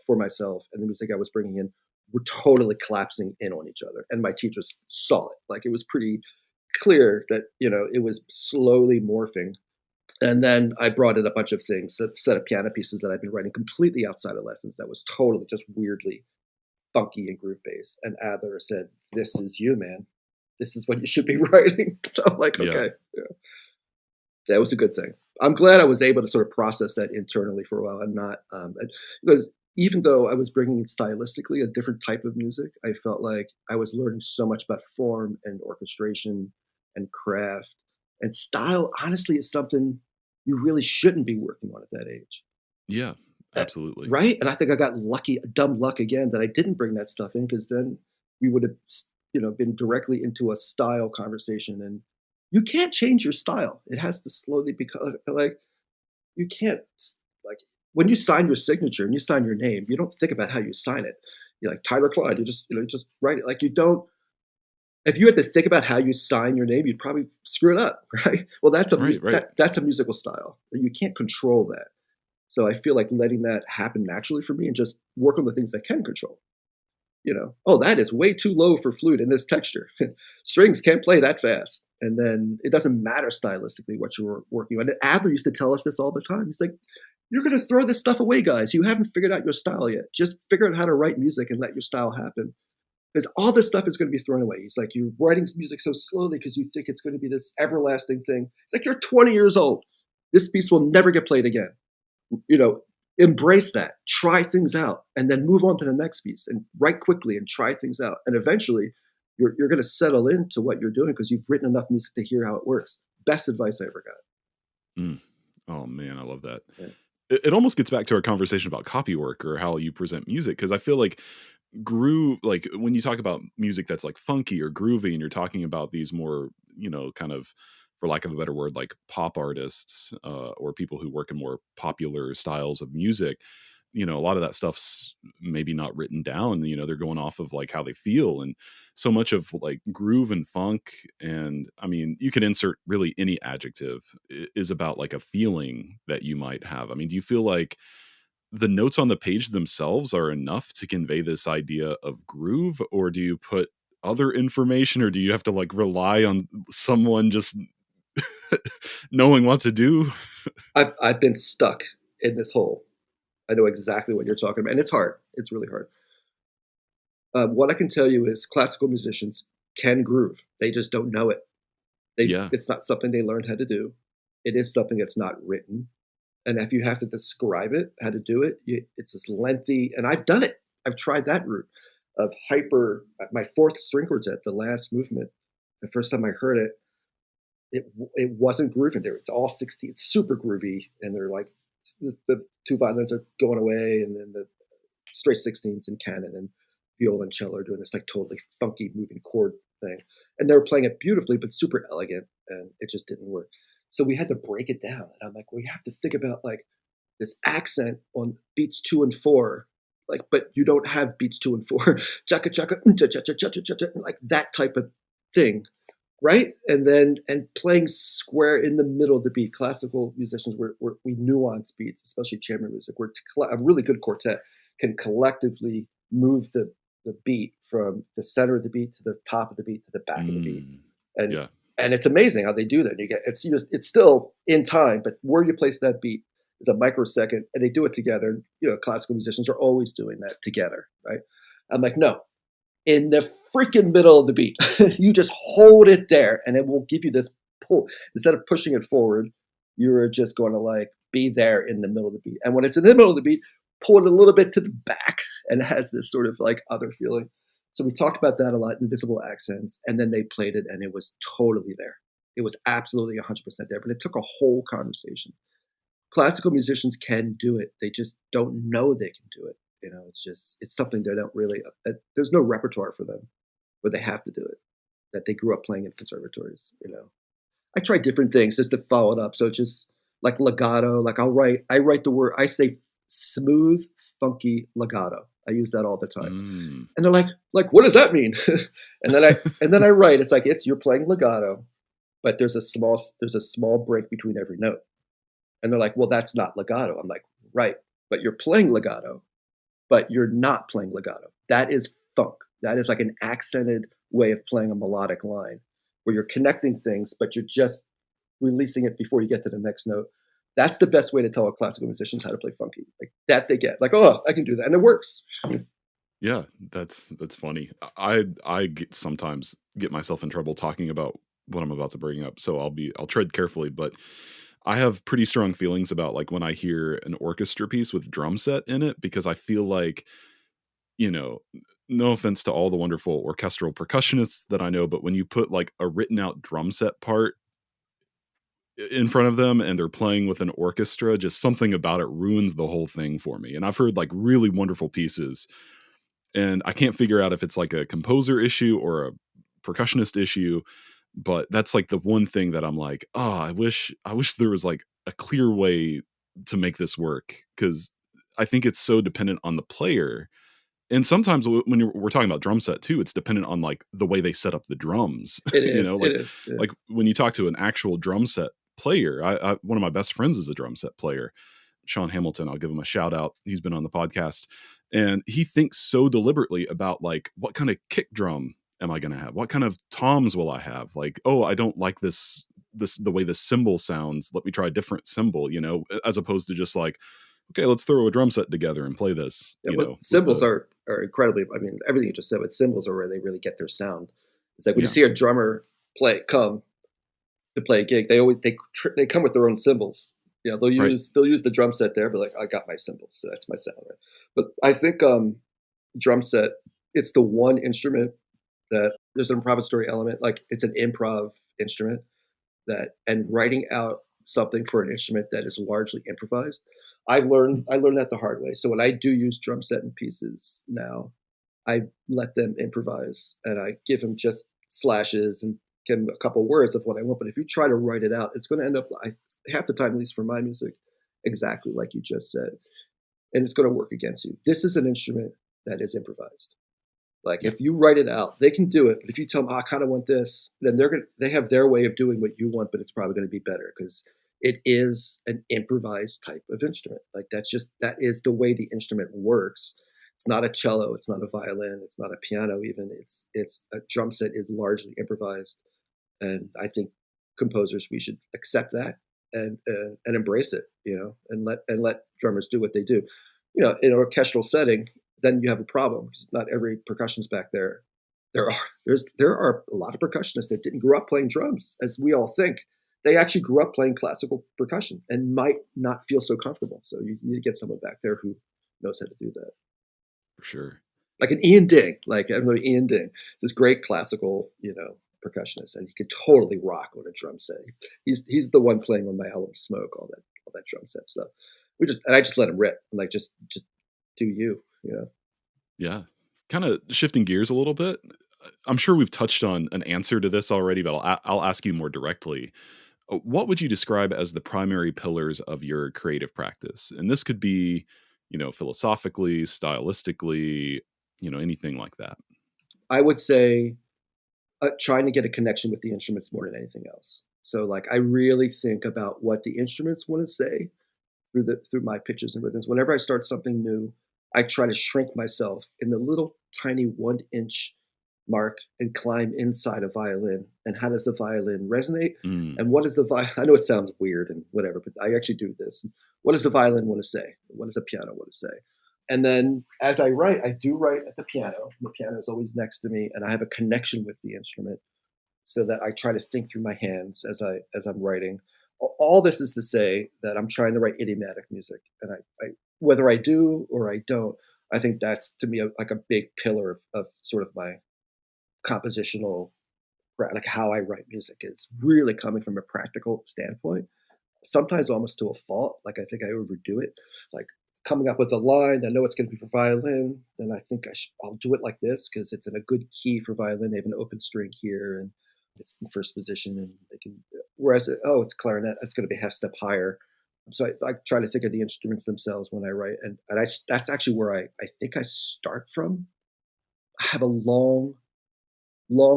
for myself and the music I was bringing in were totally collapsing in on each other. And my teachers saw it. Like it was pretty clear that, it was slowly morphing. And then I brought in a bunch of things, a set of piano pieces that I've been writing completely outside of lessons that was totally just weirdly funky and groove based. And Adler said, "This is you, man. This is what you should be writing." So I'm like, Yeah. okay, yeah, that was a good thing. I'm glad I was able to sort of process that internally for a while and not, because even though I was bringing in stylistically a different type of music, I felt like I was learning so much about form and orchestration and craft and style. Honestly, is something you really shouldn't be working on at that age. Yeah. Uh, Absolutely. right? And I think I got lucky, dumb luck again that I didn't bring that stuff in because then we would have, been directly into a style conversation. And you can't change your style. It has to slowly become like you can't like when you sign your signature and you sign your name, you don't think about how you sign it. You're like Tyler Kline. You just write it. Like you don't. If you had to think about how you sign your name, you'd probably screw it up, right? Well, Right. Right. that's a musical style. You can't control that. So I feel like letting that happen naturally for me and just work on the things I can control. Oh, that is way too low for flute in this texture. Strings can't play that fast. And then it doesn't matter stylistically what you're working on. And Adler used to tell us this all the time. He's like, "You're going to throw this stuff away, guys. You haven't figured out your style yet. Just figure out how to write music and let your style happen. Because all this stuff is going to be thrown away." He's like, "You're writing music so slowly because you think it's going to be this everlasting thing." It's like, "You're 20 years old. This piece will never get played again. you know, Embrace that, try things out, and then move on to the next piece and write quickly and try things out. And eventually you're going to settle into what you're doing because you've written enough music to hear how it works. Best advice I ever got. Mm. Oh man, I love that. Yeah. It almost gets back to our conversation about copy work or how you present music, because I feel like groove, like when you talk about music that's like funky or groovy and you're talking about these more, kind of, for lack of a better word, like pop artists, or people who work in more popular styles of music, a lot of that stuff's maybe not written down. They're going off of like how they feel, and so much of like groove and funk, and I mean, you can insert really any adjective, is about like a feeling that you might have. I mean, do you feel like the notes on the page themselves are enough to convey this idea of groove, or do you put other information, or do you have to like rely on someone just knowing what to do? I've been stuck in this hole. I know exactly what you're talking about, and it's hard. It's really hard. What I can tell you is classical musicians can groove. They just don't know it. Yeah. It's not something they learned how to do. It is something that's not written. And if you have to describe it, how to do it, it's this lengthy. And I've done it. I've tried that route of hyper. My fourth string quartet, the last movement. The first time I heard it, it wasn't grooving there. It's all 16. It's super groovy, and they're like the two violins are going away, and then the straight 16s and canon and viola and cello are doing this like totally funky moving chord thing. And they were playing it beautifully, but super elegant, and it just didn't work. So we had to break it down. And I'm like, well, you have to think about like this accent on beats 2 and 4, like, but you don't have beats 2 and 4, chaka chaka, like that type of thing, right? And playing square in the middle of the beat. Classical musicians, we nuance beats, especially chamber music. A really good quartet can collectively move the beat from the center of the beat to the top of the beat to the back of the beat, and Yeah. and it's amazing how they do that. You get it's still in time, but where you place that beat is a microsecond, and they do it together. Classical musicians are always doing that together, right? I'm like, no, in the freaking middle of the beat, you just hold it there, and it will give you this pull. Instead of pushing it forward, you're just going to like be there in the middle of the beat. And when it's in the middle of the beat, pull it a little bit to the back, and it has this sort of like other feeling. So we talked about that a lot, invisible accents, and then they played it, and it was totally there. It was absolutely 100% there, but it took a whole conversation. Classical musicians can do it. They just don't know they can do it. It's something they don't really, there's no repertoire for them where they have to do it, that they grew up playing in conservatories. I try different things just to follow it up. So it's just like legato, like I write the word, I say smooth, funky legato. I use that all the time. And they're like, what does that mean? and then I write, it's like, you're playing legato, but there's a small break between every note. And they're like, well, that's not legato. I'm like, right, but you're playing legato, but you're not playing legato. That is funk. That is like an accented way of playing a melodic line where you're connecting things, but you're just releasing it before you get to the next note. That's the best way to tell a classical musicians how to play funky. Like that they get. Like, oh, I can do that. And it works. Yeah, that's funny. Sometimes get myself in trouble talking about what I'm about to bring up, so I'll tread carefully, but I have pretty strong feelings about like when I hear an orchestra piece with drum set in it, because I feel like, no offense to all the wonderful orchestral percussionists that I know, but when you put like a written out drum set part in front of them and they're playing with an orchestra, just something about it ruins the whole thing for me. And I've heard like really wonderful pieces, and I can't figure out if it's like a composer issue or a percussionist issue, but that's like the one thing that I'm like, oh, I wish there was like a clear way to make this work, because I think it's so dependent on the player. And sometimes when we're talking about drum set too, it's dependent on like the way they set up the drums. It is. Like It is. Yeah. like when you talk to an actual drum set player, one of my best friends is a drum set player, Sean Hamilton. I'll give him a shout out. He's been on the podcast, and he thinks so deliberately about like, what kind of kick drum am I going to have? What kind of toms will I have? Like, oh, I don't like the way this cymbal sounds. Let me try a different cymbal, as opposed to just like, okay, let's throw a drum set together and play this. Yeah, cymbals are incredibly. I mean, everything you just said, but cymbals are where they really get their sound. It's like when you see a drummer come to play a gig, they come with their own cymbals. They'll use the drum set there, but like, I got my cymbals, so that's my sound. Right? But I think drum set, it's the one instrument that There's an improvisatory element, like it's an improv instrument and writing out something for an instrument that is largely improvised. I learned that the hard way. So when I do use drum set and pieces now, I let them improvise and I give them just slashes and give them a couple words of what I want. But if you try to write it out, it's going to end up half the time, at least for my music, exactly like you just said, and it's going to work against you. This is an instrument that is improvised. Like Yeah, if you write it out, they can do it. But if you tell them, I kind of want this, then they have their way of doing what you want, but it's probably going to be better because it is an improvised type of instrument. Like that is the way the instrument works. It's not a cello, it's not a violin, it's not a piano even. It's a drum set is largely improvised, and I think composers we should accept that and embrace it, and let drummers do what they do. In an orchestral setting, then you have a problem because not every percussionist back there. There are a lot of percussionists that didn't grow up playing drums, as we all think. They actually grew up playing classical percussion and might not feel so comfortable. So you need to get someone back there who knows how to do that. for sure. Like an Ian Ding, like everybody, Ian Ding. It's this great classical, percussionist, and he could totally rock on a drum set. He's the one playing on my album Smoke, all that drum set stuff. I just let him rip and like just do you. Yeah. Kind of shifting gears a little bit. I'm sure we've touched on an answer to this already, but I'll ask you more directly. What would you describe as the primary pillars of your creative practice? And this could be, philosophically, stylistically, anything like that. I would say trying to get a connection with the instruments more than anything else. So like I really think about what the instruments want to say through my pitches and rhythms. Whenever I start something new, I try to shrink myself in the little tiny 1 inch mark and climb inside a violin. And how does the violin resonate? Mm, And what is the violin? I know it sounds weird and whatever, but I actually do this. What does the violin want to say? What does a piano want to say? And then as I write, I do write at the piano. The piano is always next to me, and I have a connection with the instrument so that I try to think through my hands as I'm writing. All this is to say that I'm trying to write idiomatic music, and I whether I do or I don't, I think that's to me like a big pillar of sort of my compositional, like how I write music is really coming from a practical standpoint. Sometimes almost to a fault. Like I think I overdo it. Like coming up with a line, I know it's going to be for violin, then I think I'll do it like this because it's in a good key for violin. They have an open string here, and it's in first position, and they can. Whereas, it's clarinet, it's going to be half step higher. So I try to think of the instruments themselves when I write, and that's actually where I think I start from. I have a long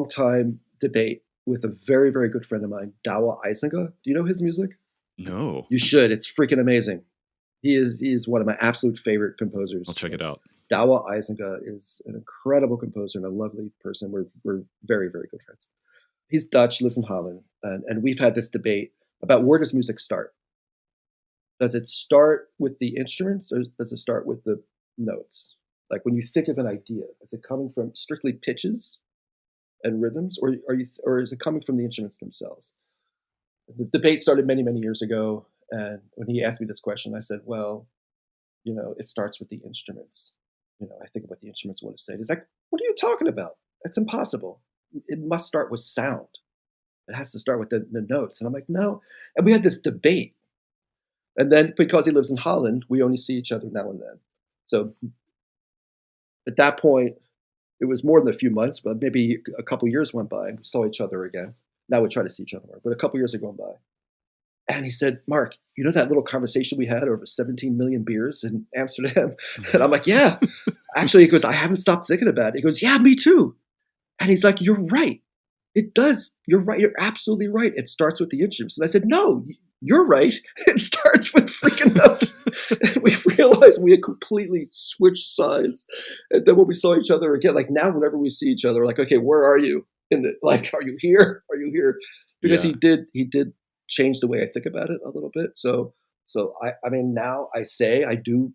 time debate with a very very good friend of mine, Dawa Eisenga. Do you know his music? no, You should. It's freaking amazing. He is one of my absolute favorite I'll composers. check it out. Dawa Eisenga is an incredible composer and a lovely person. We're very, very good friends. He's Dutch, lives in Holland, and we've had this debate about where does music start? Does it start with the instruments or does it start with the notes? Like when you think of an idea, is it coming from strictly pitches and rhythms, or is it coming from the instruments themselves? The debate started many, many years ago, and when he asked me this question, I said, "Well, it starts with the instruments. I think of what the instruments want to say." He's like, "What are you talking about? That's impossible. It must start with sound. It has to start with the notes." And I'm like, "No." And we had this debate. And then because he lives in Holland, we only see each other now and then. So at that point, it was more than a few months, but maybe a couple years went by and we saw each other again. Now we try to see each other more, but a couple years had gone by. And he said, "Mark, you know that little conversation we had over 17 million beers in Amsterdam?" And I'm like, "Yeah." Actually, he goes, "I haven't stopped thinking about it." He goes, "Yeah, me too." And he's like, "You're right. It does. You're right. You're absolutely right. It starts with the instruments." And I said, "No, you're right. It starts with freaking notes." And we realized we had completely switched sides. And then when we saw each other again, like now, whenever we see each other, we're like, "Okay, where are you? Are you here? Are you here?" Because Yeah. he did change the way I think about it a little bit. So I mean, now I do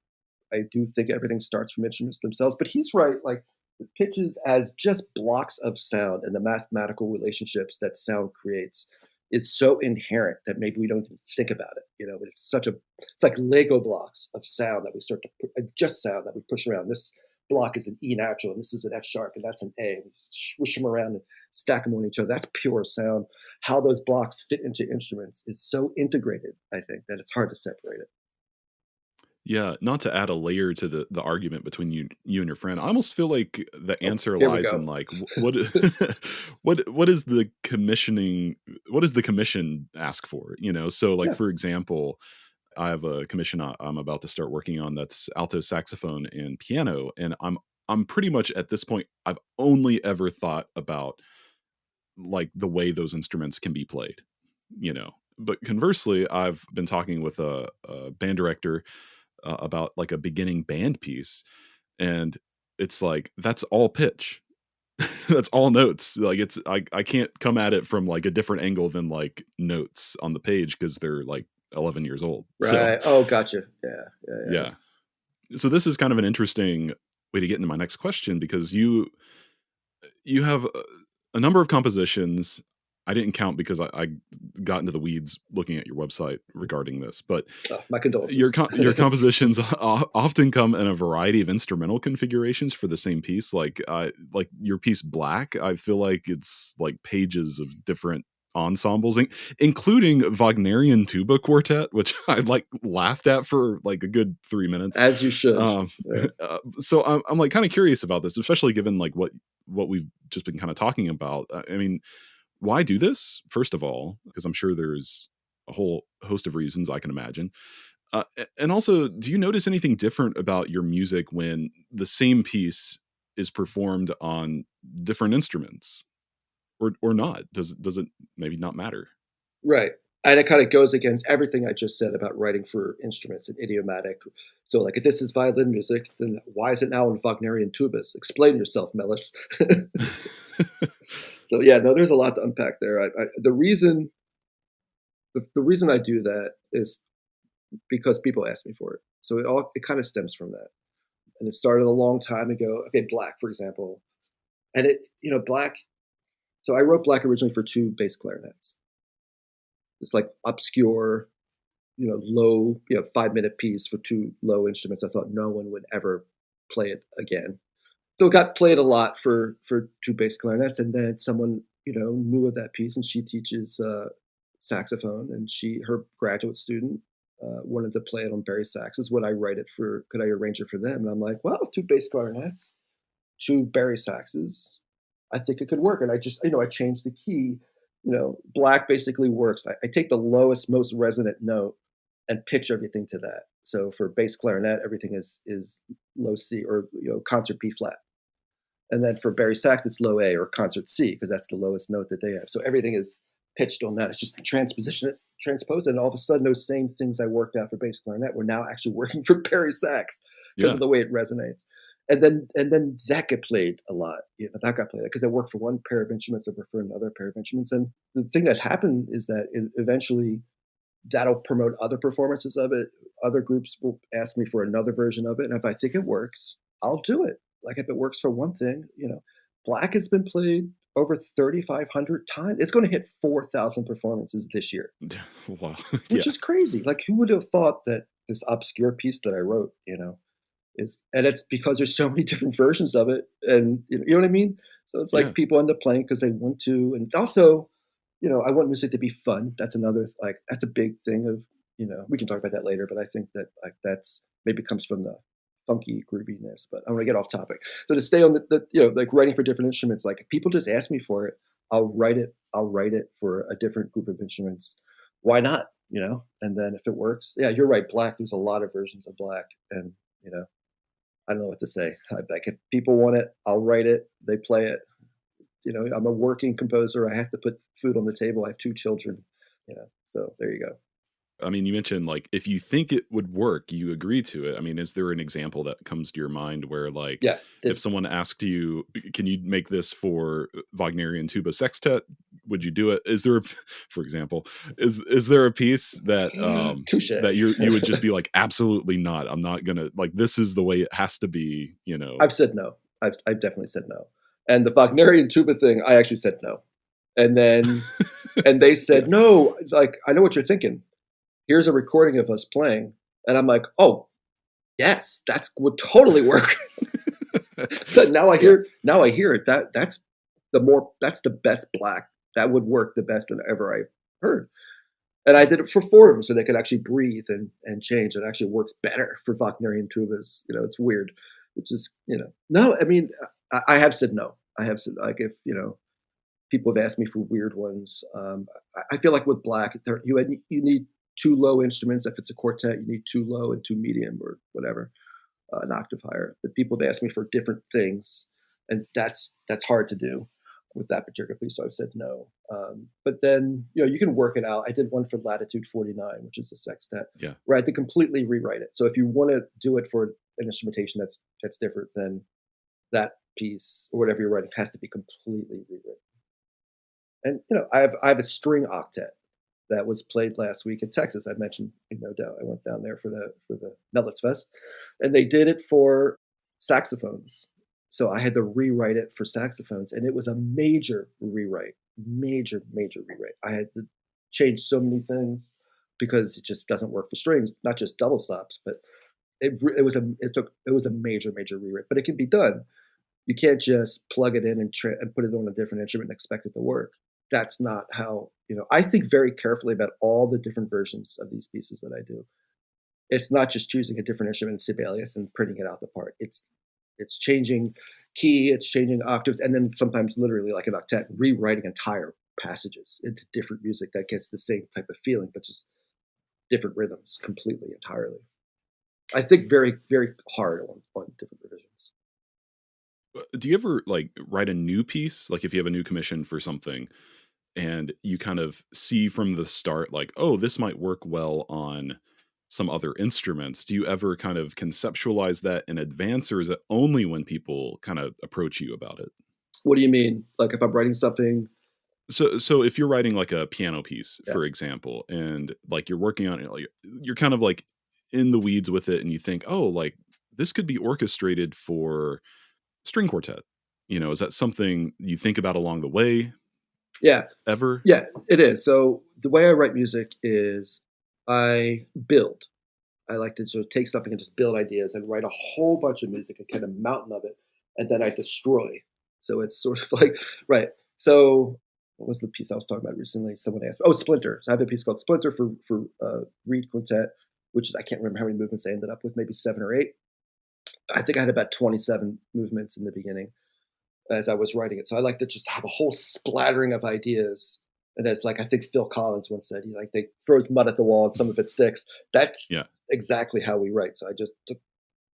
think everything starts from instruments themselves. But he's right. Like the pitches as just blocks of sound and the mathematical relationships that sound creates is so inherent that maybe we don't even think about it. But it's like Lego blocks of sound that we start to just sound that we push around. This block is an E natural, and this is an F sharp, and that's an A. And swish them around and stack them on each other. That's pure sound. How those blocks fit into instruments is so integrated, I think, that it's hard to separate it. Yeah, not to add a layer to the argument between you and your friend. I almost feel like the Oh, answer here we lies in go. like what what is the commissioning, what does the commission ask for? So like Yeah, for example, I have a commission I'm about to start working on that's alto saxophone and piano, and I'm pretty much at this point I've only ever thought about like the way those instruments can be played, you know. But conversely, I've been talking with a band director about like a beginning band piece, and it's like that's all pitch. That's all notes. Like I can't come at it from like a different angle than like notes on the page because they're like 11 years old. So right. Oh, gotcha. Yeah, yeah, yeah. yeah. So this is kind of an interesting way to get into my next question, because you have a number of compositions. I didn't count because I got into the weeds looking at your website regarding this, but Oh, my condolences. your compositions often come in a variety of instrumental configurations for the same piece. Like your piece Black, I feel like it's like pages of different ensembles, including Wagnerian tuba quartet, which I like laughed at for like a good 3 minutes. As you should. Um, Yeah. so I'm like kind of curious about this, especially given like what we've just been kind of talking about. I mean, why do this? First of all, because I'm sure there's a whole host of reasons I can imagine. And also, do you notice anything different about your music when the same piece is performed on different instruments, or not? Does it maybe not matter? Right. And it kind of goes against everything I just said about writing for instruments and idiomatic. So, like, if this is violin music, then why is it now in Wagnerian tubas? Explain yourself, Mellits. So, yeah, no, there's a lot to unpack there. The reason I do that is because people ask me for it. So it kind of stems from that, and it started a long time ago. Okay, Black, for example, and Black. So I wrote Black originally for two bass clarinets. It's like obscure, low, 5-minute piece for two low instruments. I thought no one would ever play it again. So it got played a lot for two bass clarinets, and then someone knew of that piece, and she teaches saxophone, and her graduate student wanted to play it on Barry saxes. Would I write it for? Could I arrange it for them? And I'm like, well, two bass clarinets, two Barry saxes. I think it could work. And I just, I changed the key. Black basically works. I take the lowest, most resonant note and pitch everything to that. So for bass clarinet, everything is low C or concert B flat. And then for Barry sax, it's low A or concert C because that's the lowest note that they have. So everything is pitched on that. It's just transpose it, and all of a sudden those same things I worked out for bass clarinet were now actually working for Barry sax because Yeah, of the way it resonates. And then that got played a lot. That got played because I worked for one pair of instruments, I prefer another pair of instruments. And the thing that happened is that eventually that'll promote other performances of it. Other groups will ask me for another version of it, and if I think it works, I'll do it. Like if it works for one thing, Black has been played over 3,500 times. It's going to hit 4,000 performances this year, wow, which yeah, is crazy. Like who would have thought that this obscure piece that I wrote, and it's because there's so many different versions of it, and you know what I mean. So it's yeah. like people end up playing because they want to, and it's also, I want music to be fun. That's another that's a big thing of we can talk about that later, but I think that that's maybe comes from the funky grooviness. But I want to get off topic. So to stay on like writing for different instruments, like if people just ask me for it, I'll write it. I'll write it for a different group of instruments. Why not? And then if it works, yeah, you're right. Black. There's a lot of versions of Black, and I don't know what to say. Like if people want it, I'll write it. They play it. I'm a working composer. I have to put food on the table. I have two children. So there you go. I mean, you mentioned like if you think it would work, you agree to it. I mean, is there an example that comes to your mind where like Yes. if someone asked you, can you make this for Wagnerian tuba sextet? Would you do it? Is there, for example, is there a piece that Touche. that you would just be like, absolutely not. I'm not gonna like this is the way it has to be. I've said no. I've definitely said no. And the Wagnerian tuba thing, I actually said no. And then they said Yeah. no. Like I know what you're thinking. Here's a recording of us playing, and I'm like, oh yes, that would totally work. So now Yeah. now I hear it. That's the best black. That would work the best than ever I heard. And I did it for four of them so they could actually breathe and change. It actually works better for Wagnerian tubas. It's weird, which is, no, I mean, I have said no. I have said, like, if, people have asked me for weird ones. I feel like with black, you need two low instruments. If it's a quartet, you need two low and two medium or whatever, an octave higher. But people have asked me for different things, and that's hard to do with that particular piece. So I said no. But then you can work it out. I did one for Latitude 49, which is a sextet, Yeah. where I had to completely rewrite it. So if you want to do it for an instrumentation that's different, then that piece or whatever you're writing has to be completely rewritten. And I have a string octet that was played last week in Texas. I mentioned, no doubt, I went down there for the Mellits Fest, and they did it for saxophones. So I had to rewrite it for saxophones, and it was a major rewrite, major rewrite. I had to change so many things because it just doesn't work for strings, not just double stops, but it was a major rewrite. But it can be done. You can't just plug it in and put it on a different instrument and expect it to work. That's not how, I think very carefully about all the different versions of these pieces that I do. It's not just choosing a different instrument in Sibelius and printing it out the part. It's changing key, it's changing octaves, and then sometimes literally like an octet, rewriting entire passages into different music that gets the same type of feeling, but just different rhythms completely, entirely. I think very, very hard on different revisions. Do you ever like write a new piece? Like if you have a new commission for something and you kind of see from the start, like, oh, this might work well on some other instruments. Do you ever kind of conceptualize that in advance, or is it only when people kind of approach you about it? What do you mean? Like if I'm writing something? So if you're writing like a piano piece, Yeah. for example, and like you're working on it, like you're kind of like in the weeds with it, and you think, oh, like this could be orchestrated for string quartet. Is that something you think about along the way Yeah. ever? Yeah, it is. So the way I write music is I build. I like to sort of take something and just build ideas and write a whole bunch of music, a kind of mountain of it, and then I destroy. So it's sort of like, right. So what was the piece I was talking about recently? Someone asked, oh, Splinter. So I have a piece called Splinter for Reed Quintet, which is, I can't remember how many movements I ended up with, maybe 7 or 8. I think I had about 27 movements in the beginning as I was writing it. So I like to just have a whole splattering of ideas. And it's like, I think Phil Collins once said, they throws mud at the wall and some of it sticks. That's Yeah. exactly how we write. So I just took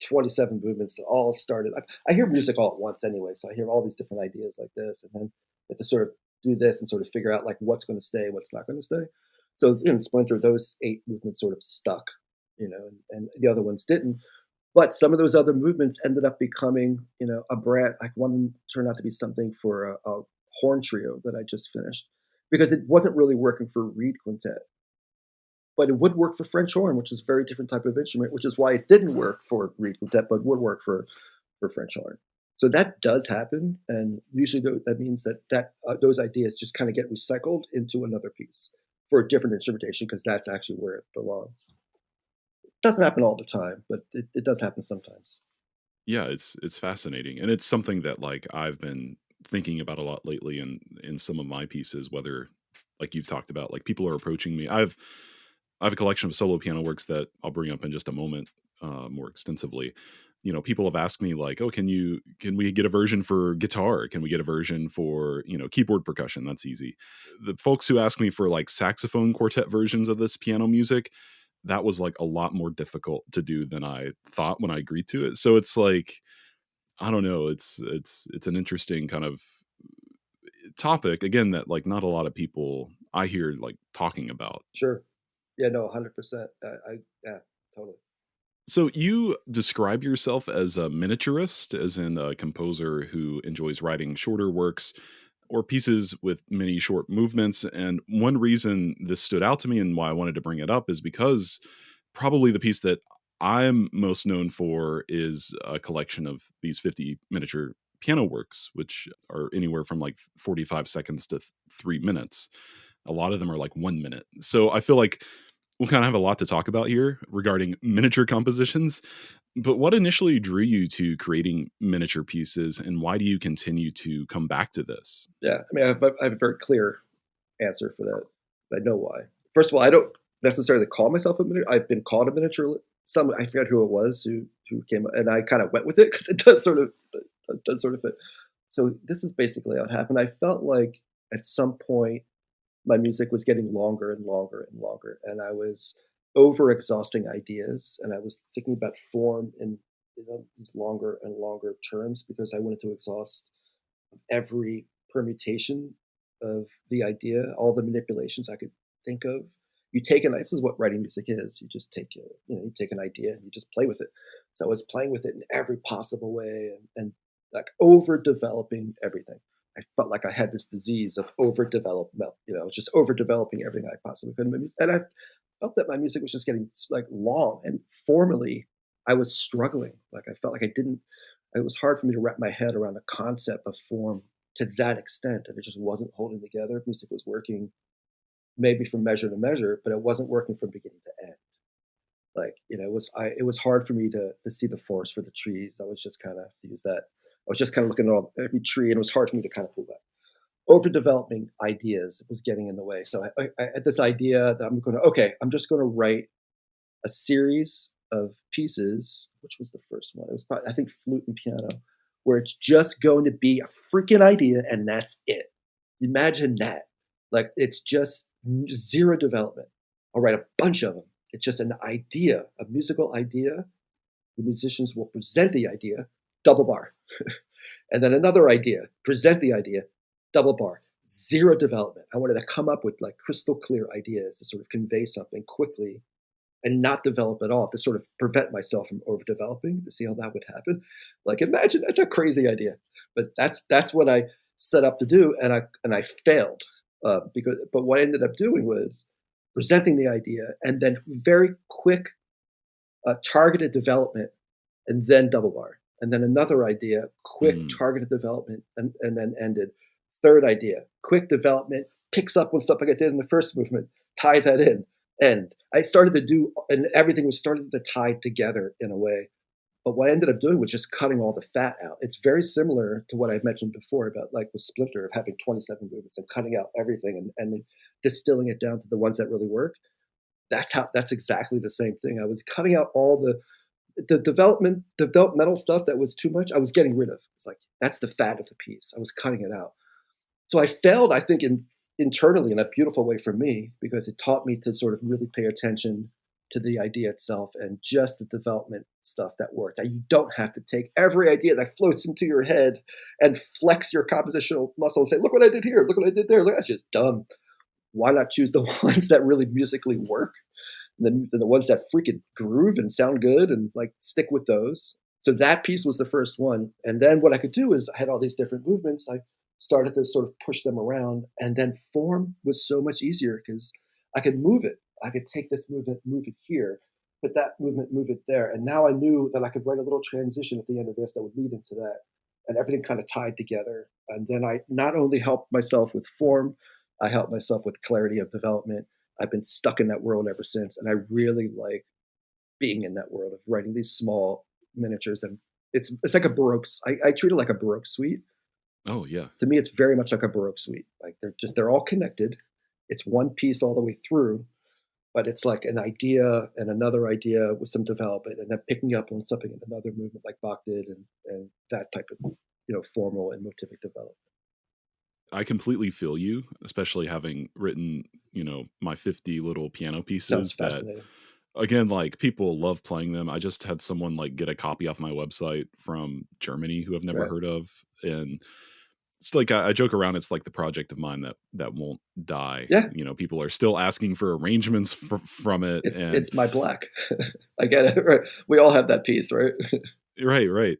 27 movements that all started. I hear music all at once anyway. So I hear all these different ideas like this. And then you have to sort of do this and sort of figure out like what's going to stay, what's not going to stay. So in Splinter, those 8 movements sort of stuck, and the other ones didn't. But some of those other movements ended up becoming, a brand. Like one turned out to be something for a horn trio that I just finished because it wasn't really working for reed quintet, but it would work for French horn, which is a very different type of instrument, which is why it didn't work for reed quintet, but would work for French horn. So that does happen, and usually that means that those ideas just kind of get recycled into another piece for a different instrumentation because that's actually where it belongs. Doesn't happen all the time, but it does happen sometimes. Yeah, it's fascinating, and it's something that like I've been thinking about a lot lately in some of my pieces. Whether like you've talked about, like people are approaching me. I have a collection of solo piano works that I'll bring up in just a moment more extensively. People have asked me like, oh, can we get a version for guitar? Can we get a version for keyboard percussion? That's easy. The folks who ask me for like saxophone quartet versions of this piano music, that was like a lot more difficult to do than I thought when I agreed to it. So it's like, I don't know, it's an interesting kind of topic again that like not a lot of people I hear like talking about. Sure. Yeah, no, 100%. Yeah, totally. So you describe yourself as a miniaturist, as in a composer who enjoys writing shorter works or pieces with many short movements. And one reason this stood out to me and why I wanted to bring it up is because probably the piece that I'm most known for is a collection of these 50 miniature piano works, which are anywhere from like 45 seconds to 3 minutes. A lot of them are like 1 minute. So I feel like we'll kind of have a lot to talk about here regarding miniature compositions. But what initially drew you to creating miniature pieces, and why do you continue to come back to this? Yeah, I mean, I have a very clear answer for that. I know why. First of all, I don't necessarily call myself a miniature. I've been called a miniature. Some I forget who it was who came, and I kind of went with it because it does sort of fit. So this is basically how it happened. I felt like at some point my music was getting longer and longer and longer, and I was over exhausting ideas, and I was thinking about form in these longer and longer terms because I wanted to exhaust every permutation of the idea, all the manipulations I could think of. You take an this is what writing music is. You just take you take an idea and you just play with it. So I was playing with it in every possible way and like over developing everything. I felt like I had this disease of overdevelopment. Just overdeveloping everything I possibly could in my music, and I felt that my music was just getting like long and formally. I was struggling. Like I felt like I didn't. It was hard for me to wrap my head around a concept of form to that extent, and it just wasn't holding together. Music was working maybe from measure to measure, but it wasn't working from beginning to end. Like it was hard for me to see the forest for the trees. I was just kind of to use that. I was just kind of looking at every tree, and it was hard for me to kind of pull that. Overdeveloping ideas was getting in the way. So I had this idea that I'm just going to write a series of pieces, which was the first one. It was probably, I think, flute and piano, where it's just going to be a freaking idea and that's it. Imagine that. Like it's just zero development. I'll write a bunch of them. It's just an idea, a musical idea. The musicians will present the idea, double bar. And then another idea, present the idea, double bar. Zero development. I wanted to come up with like crystal clear ideas to sort of convey something quickly and not develop at all, to sort of prevent myself from overdeveloping, to see how that would happen. Like imagine that's a crazy idea, but that's what I set up to do, and I failed but what I ended up doing was presenting the idea and then very quick targeted development, and then double bar, and then another idea, quick Mm. targeted development, and then ended. Third idea, quick development, picks up on something I did in the first movement, tie that in, end. I started to do, and everything was starting to tie together in a way. But what I ended up doing was just cutting all the fat out. It's very similar to what I mentioned before about like the Splinter of having 27 movements and cutting out everything and distilling it down to the ones that really work. That's exactly the same thing. I was cutting out all the developmental stuff that was too much. I was getting rid of. It's like that's the fat of the piece. I was cutting it out. So I failed, I think, internally in a beautiful way for me, because it taught me to sort of really pay attention to the idea itself and just the development stuff that worked. That you don't have to take every idea that floats into your head and flex your compositional muscle and say, look what I did here, look what I did there. Look, that's just dumb. Why not choose the ones that really musically work? And then the ones that freaking groove and sound good, and like stick with those. So that piece was the first one. And then what I could do is I had all these different movements. I started to sort of push them around, and then form was so much easier because I could move it. I could take this movement, move it here, put that movement, move it there. And now I knew that I could write a little transition at the end of this that would lead into that. And everything kind of tied together. And then I not only helped myself with form, I helped myself with clarity of development. I've been stuck in that world ever since. And I really like being in that world of writing these small miniatures. And it's like a Baroque, I treat it like a Baroque suite. Oh yeah. To me, it's very much like a Baroque suite. Like they're all connected. It's one piece all the way through, but it's like an idea and another idea with some development, and then picking up on something in another movement like Bach did, and that type of formal and motivic development. I completely feel you, especially having written, my 50 little piano Sounds pieces that, fascinating. again, like people love playing them. I just had someone like get a copy off my website from Germany who I've never Right. heard of. And it's like, I joke around. It's like the project of mine that won't die. Yeah, People are still asking for arrangements from it. And it's my black. I get it. Right. We all have that piece, right? right, right.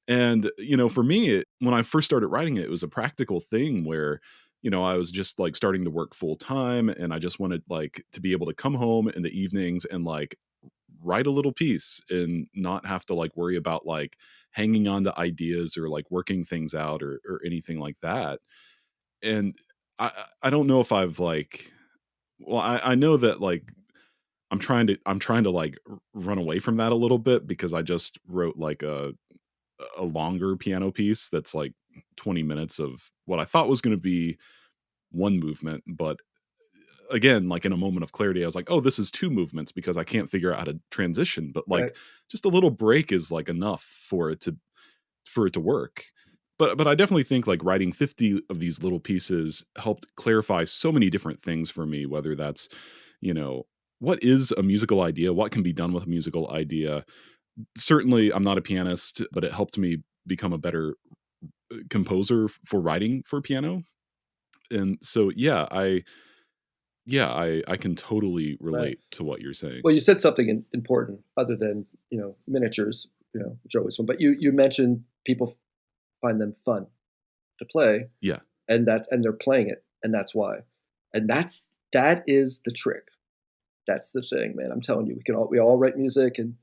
And, for me, when I first started writing it, it was a practical thing where, I was just like starting to work full time, and I just wanted like to be able to come home in the evenings and like write a little piece and not have to like worry about like hanging on to ideas or like working things out or anything like that. And I don't know if I've like, well, I know that like I'm trying to like run away from that a little bit because I just wrote like a longer piano piece that's like 20 minutes of what I thought was going to be one movement, but again, like in a moment of clarity, I was like, oh, this is two movements because I can't figure out how to transition. But Right. like just a little break is like enough for it to work. But I definitely think like writing 50 of these little pieces helped clarify so many different things for me, whether that's, you know, what is a musical idea? What can be done with a musical idea? Certainly, I'm not a pianist, but it helped me become a better composer for writing for piano. And so, I can totally Right. relate to what you're saying. Well, you said something important other than, miniatures, which are always fun. But you mentioned people find them fun to play, Yeah. and they're playing it, and that's why. And that is the trick. That's the thing, man. I'm telling you, we all write music and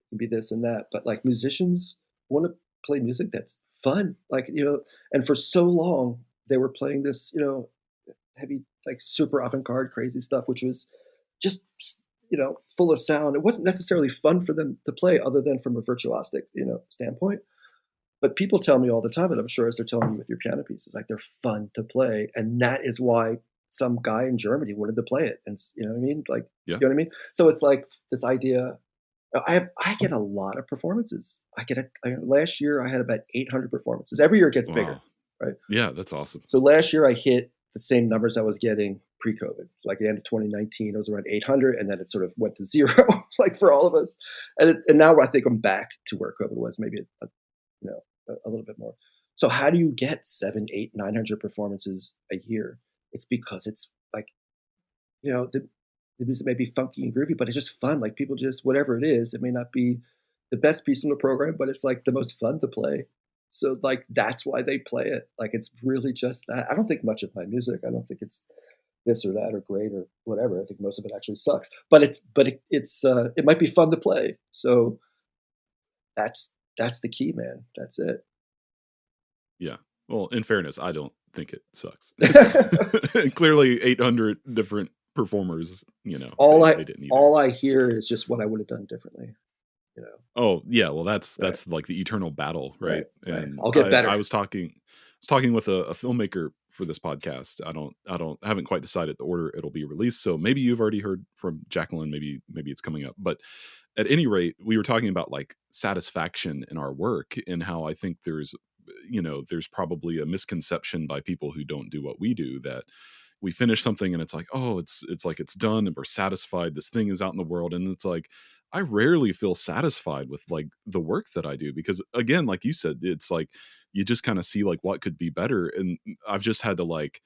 can be this and that, but like musicians want to play music that's fun. Like, and for so long they were playing this, heavy, like super avant-garde, crazy stuff, which was just, full of sound. It wasn't necessarily fun for them to play other than from a virtuosic, standpoint. But people tell me all the time, and I'm sure as they're telling you with your piano pieces, like they're fun to play. And that is why some guy in Germany wanted to play it. And you know what I mean? Like, Yeah. you know what I mean? So it's like this idea. I get a lot of performances. Last year I had about 800 performances. Every year it gets bigger, Wow. right? Yeah, that's awesome. So last year I hit the same numbers I was getting pre-COVID. So like the end of 2019, it was around 800, and then it sort of went to zero, like for all of us. And now I think I'm back to where COVID was, maybe a little bit more. So how do you get 7, 8, 900 performances a year? It's because it's like, the music may be funky and groovy, but it's just fun. Like people just, whatever it is, it may not be the best piece in the program, but it's like the most fun to play. So like that's why they play it. Like it's really just that. I don't think much of my music. I don't think it's this or that or great or whatever. I think most of it actually sucks. But it might be fun to play. So that's the key, man. That's it. Yeah. Well, in fairness, I don't think it sucks. Clearly 800 different performers, all I they didn't either. all I hear is just what I would have done differently. You know. Oh, yeah, well Right. that's like the eternal battle, Right. right? Right. And I'll get I better. was talking with a filmmaker for this podcast. I haven't quite decided the order it'll be released. So maybe you've already heard from Jacqueline, maybe it's coming up. But at any rate, we were talking about like satisfaction in our work and how I think there's probably a misconception by people who don't do what we do that we finish something and it's like, oh, it's like it's done and we're satisfied. This thing is out in the world. And it's like, I rarely feel satisfied with like the work that I do because again, like you said, it's like you just kind of see like what could be better. And I've just had to like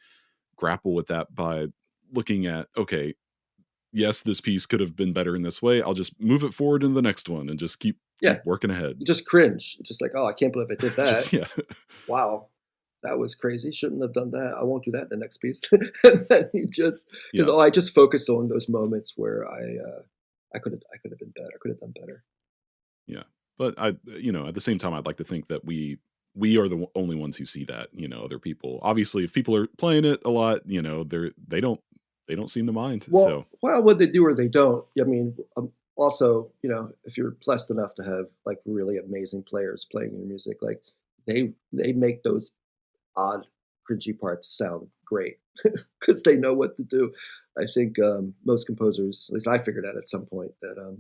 grapple with that by looking at, okay, yes, this piece could have been better in this way. I'll just move it forward in the next one and just Yeah. keep working ahead. You just cringe. You're just like, oh, I can't believe I did that. Just yeah. Wow. That was crazy. Shouldn't have done that. I won't do that in the next piece. And then you just, because Yeah. I just focused on those moments where I could have been better. I could have done better. Yeah. But at the same time, I'd like to think that we are the only ones who see that, other people, obviously, if people are playing it a lot, they don't seem to mind. So Well, what they do or they don't. I mean, also, if you're blessed enough to have like really amazing players playing your music, like they make those odd, cringy parts sound great because they know what to do. I think most composers, at least I figured out at some point, that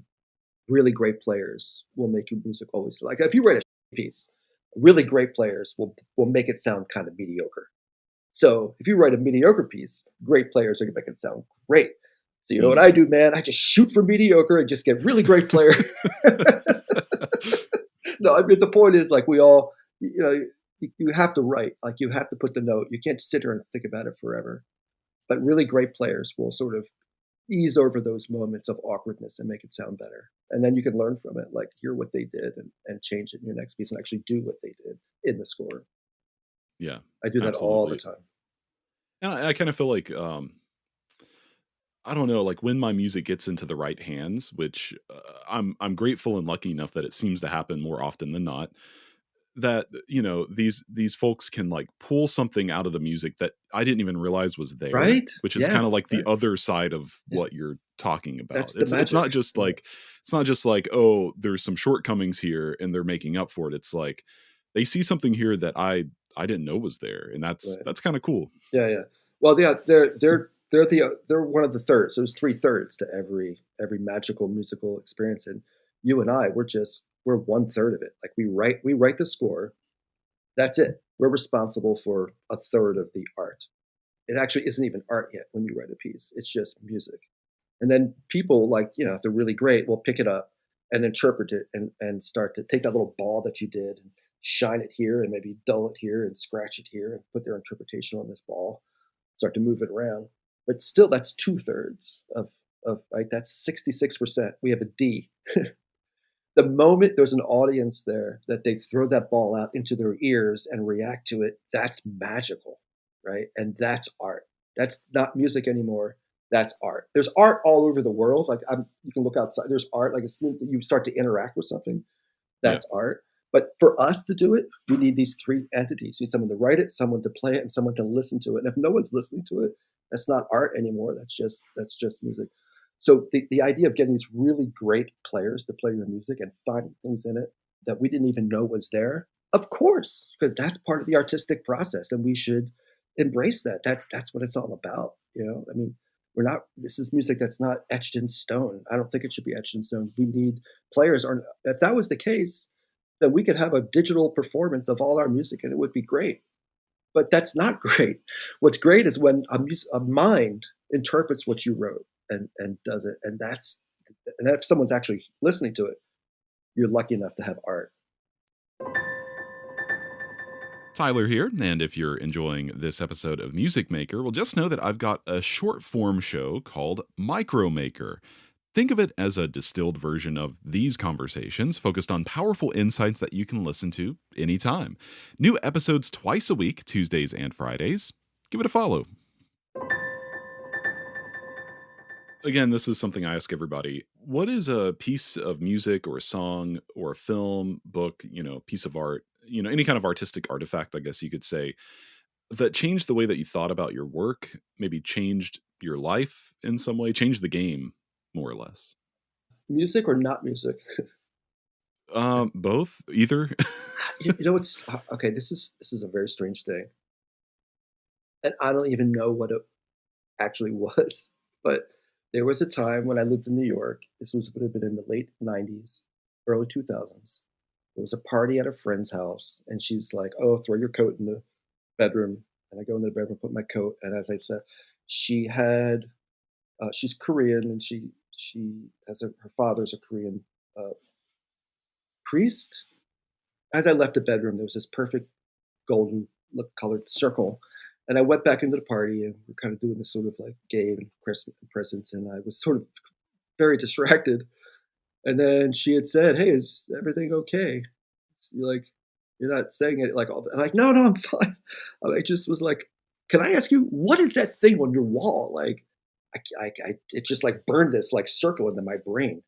really great players will make your music always like if you write a piece, really great players will make it sound kind of mediocre. So if you write a mediocre piece, great players are gonna make it sound great. So you know what mm. I do, man? I just shoot for mediocre and just get really great player. No, I mean the point is like we all, you have to write, like you have to put the note. You can't sit here and think about it forever. But really great players will sort of ease over those moments of awkwardness and make it sound better. And then you can learn from it, like hear what they did and change it in your next piece and actually do what they did in the score. Yeah, I do that all the absolutely. time. And I kind of feel like I don't know, like when my music gets into the right hands, which I'm grateful and lucky enough that it seems to happen more often than not. that these folks can like pull something out of the music that I didn't even realize was there, Right? which is Yeah, kind of like the right. other side of Yeah, what you're talking about. that's the It's magic. not just Yeah, like oh, there's some shortcomings here and they're making up for it. It's like they see something here that I didn't know was there, and right. that's kind of cool. Yeah, yeah. Well, yeah, they're one of the thirds. There's three thirds to every magical musical experience, and you and I, we're one third of it. Like we write the score. That's it. We're responsible for a third of the art. It actually isn't even art yet when you write a piece. It's just music. And then people, like, if they're really great, will pick it up and interpret it and start to take that little ball that you did and shine it here and maybe dull it here and scratch it here and put their interpretation on this ball, start to move it around. But still, that's two-thirds of right. That's 66%. We have a D. The moment there's an audience there that they throw that ball out into their ears and react to it, that's magical, right? And that's art. That's not music anymore. That's art. There's art all over the world. Like you can look outside. There's art. Like you start to interact with something. Yeah. That's art. But for us to do it, we need these three entities. We need someone to write it, someone to play it, and someone to listen to it. And if no one's listening to it, that's not art anymore. That's just music. So the idea of getting these really great players to play your music and finding things in it that we didn't even know was there, of course, because that's part of the artistic process, and we should embrace that. That's what it's all about. I mean, we're not. This is music that's not etched in stone. I don't think it should be etched in stone. We need players. Are If that was the case, then we could have a digital performance of all our music, and it would be great. But that's not great. What's great is when a mind interprets what you wrote and does it, and if someone's actually listening to it, you're lucky enough to have art. Tyler here, and if you're enjoying this episode of Music Maker, well, just know that I've got a short form show called Micro Maker. Think of it as a distilled version of these conversations focused on powerful insights that you can listen to anytime. New episodes twice a week, Tuesdays and Fridays. Give it a follow. Again, this is something I ask everybody. What is a piece of music or a song or a film, book, piece of art, any kind of artistic artifact, I guess you could say, that changed the way that you thought about your work, maybe changed your life in some way, changed the game, more or less? Music or not music? Both, either. It's okay. This is a very strange thing, and I don't even know what it actually was. But there was a time when I lived in New York. Would have been in the late '90s, early 2000s. There was a party at a friend's house, and she's like, "Oh, throw your coat in the bedroom." And I go in the bedroom, put my coat, and as I said, she had she's Korean, and she has her father's a Korean uh, priest. As I left the bedroom, there was this perfect golden colored circle. And I went back into the party, and we're kind of doing this sort of like game and Christmas presents, and I was sort of very distracted. And then she had said, "Hey, is everything okay?" You're like, you're not saying it like all. I'm like, no, no, I'm fine. I just was like, "Can I ask you what is that thing on your wall?" Like, it just like burned this like circle into my brain.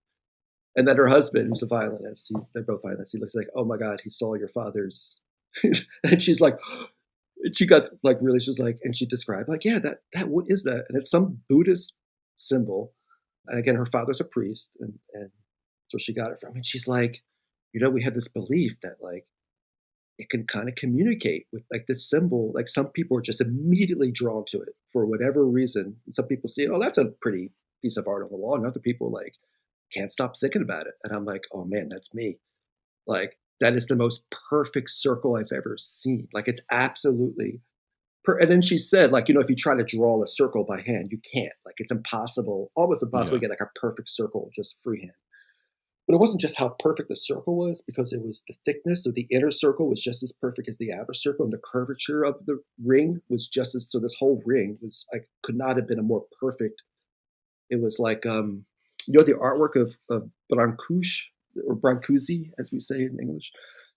And then her husband, who's a violinist, they're both violinists. He looks like, "Oh my God, he saw your father's," and she's like, and she got like really, she's like, and she described like, "Yeah, that what is that?" And it's some Buddhist symbol. And again, her father's a priest, and so she got it from. And she's like, we had this belief that like it can kind of communicate with like this symbol. Like some people are just immediately drawn to it for whatever reason. And some people see, oh, that's a pretty piece of art on the wall. And other people like can't stop thinking about it. And I'm like, oh man, that's me. Like that is the most perfect circle I've ever seen. Like it's absolutely and then she said, like, if you try to draw a circle by hand, you can't. Like it's impossible, almost impossible Yeah. to get like a perfect circle just freehand. But it wasn't just how perfect the circle was, because it was the thickness. So the inner circle was just as perfect as the outer circle, and the curvature of the ring was just as. So this whole ring was like could not have been a more perfect. It was like the artwork of Brancusi, or Brancusi, as we say in English.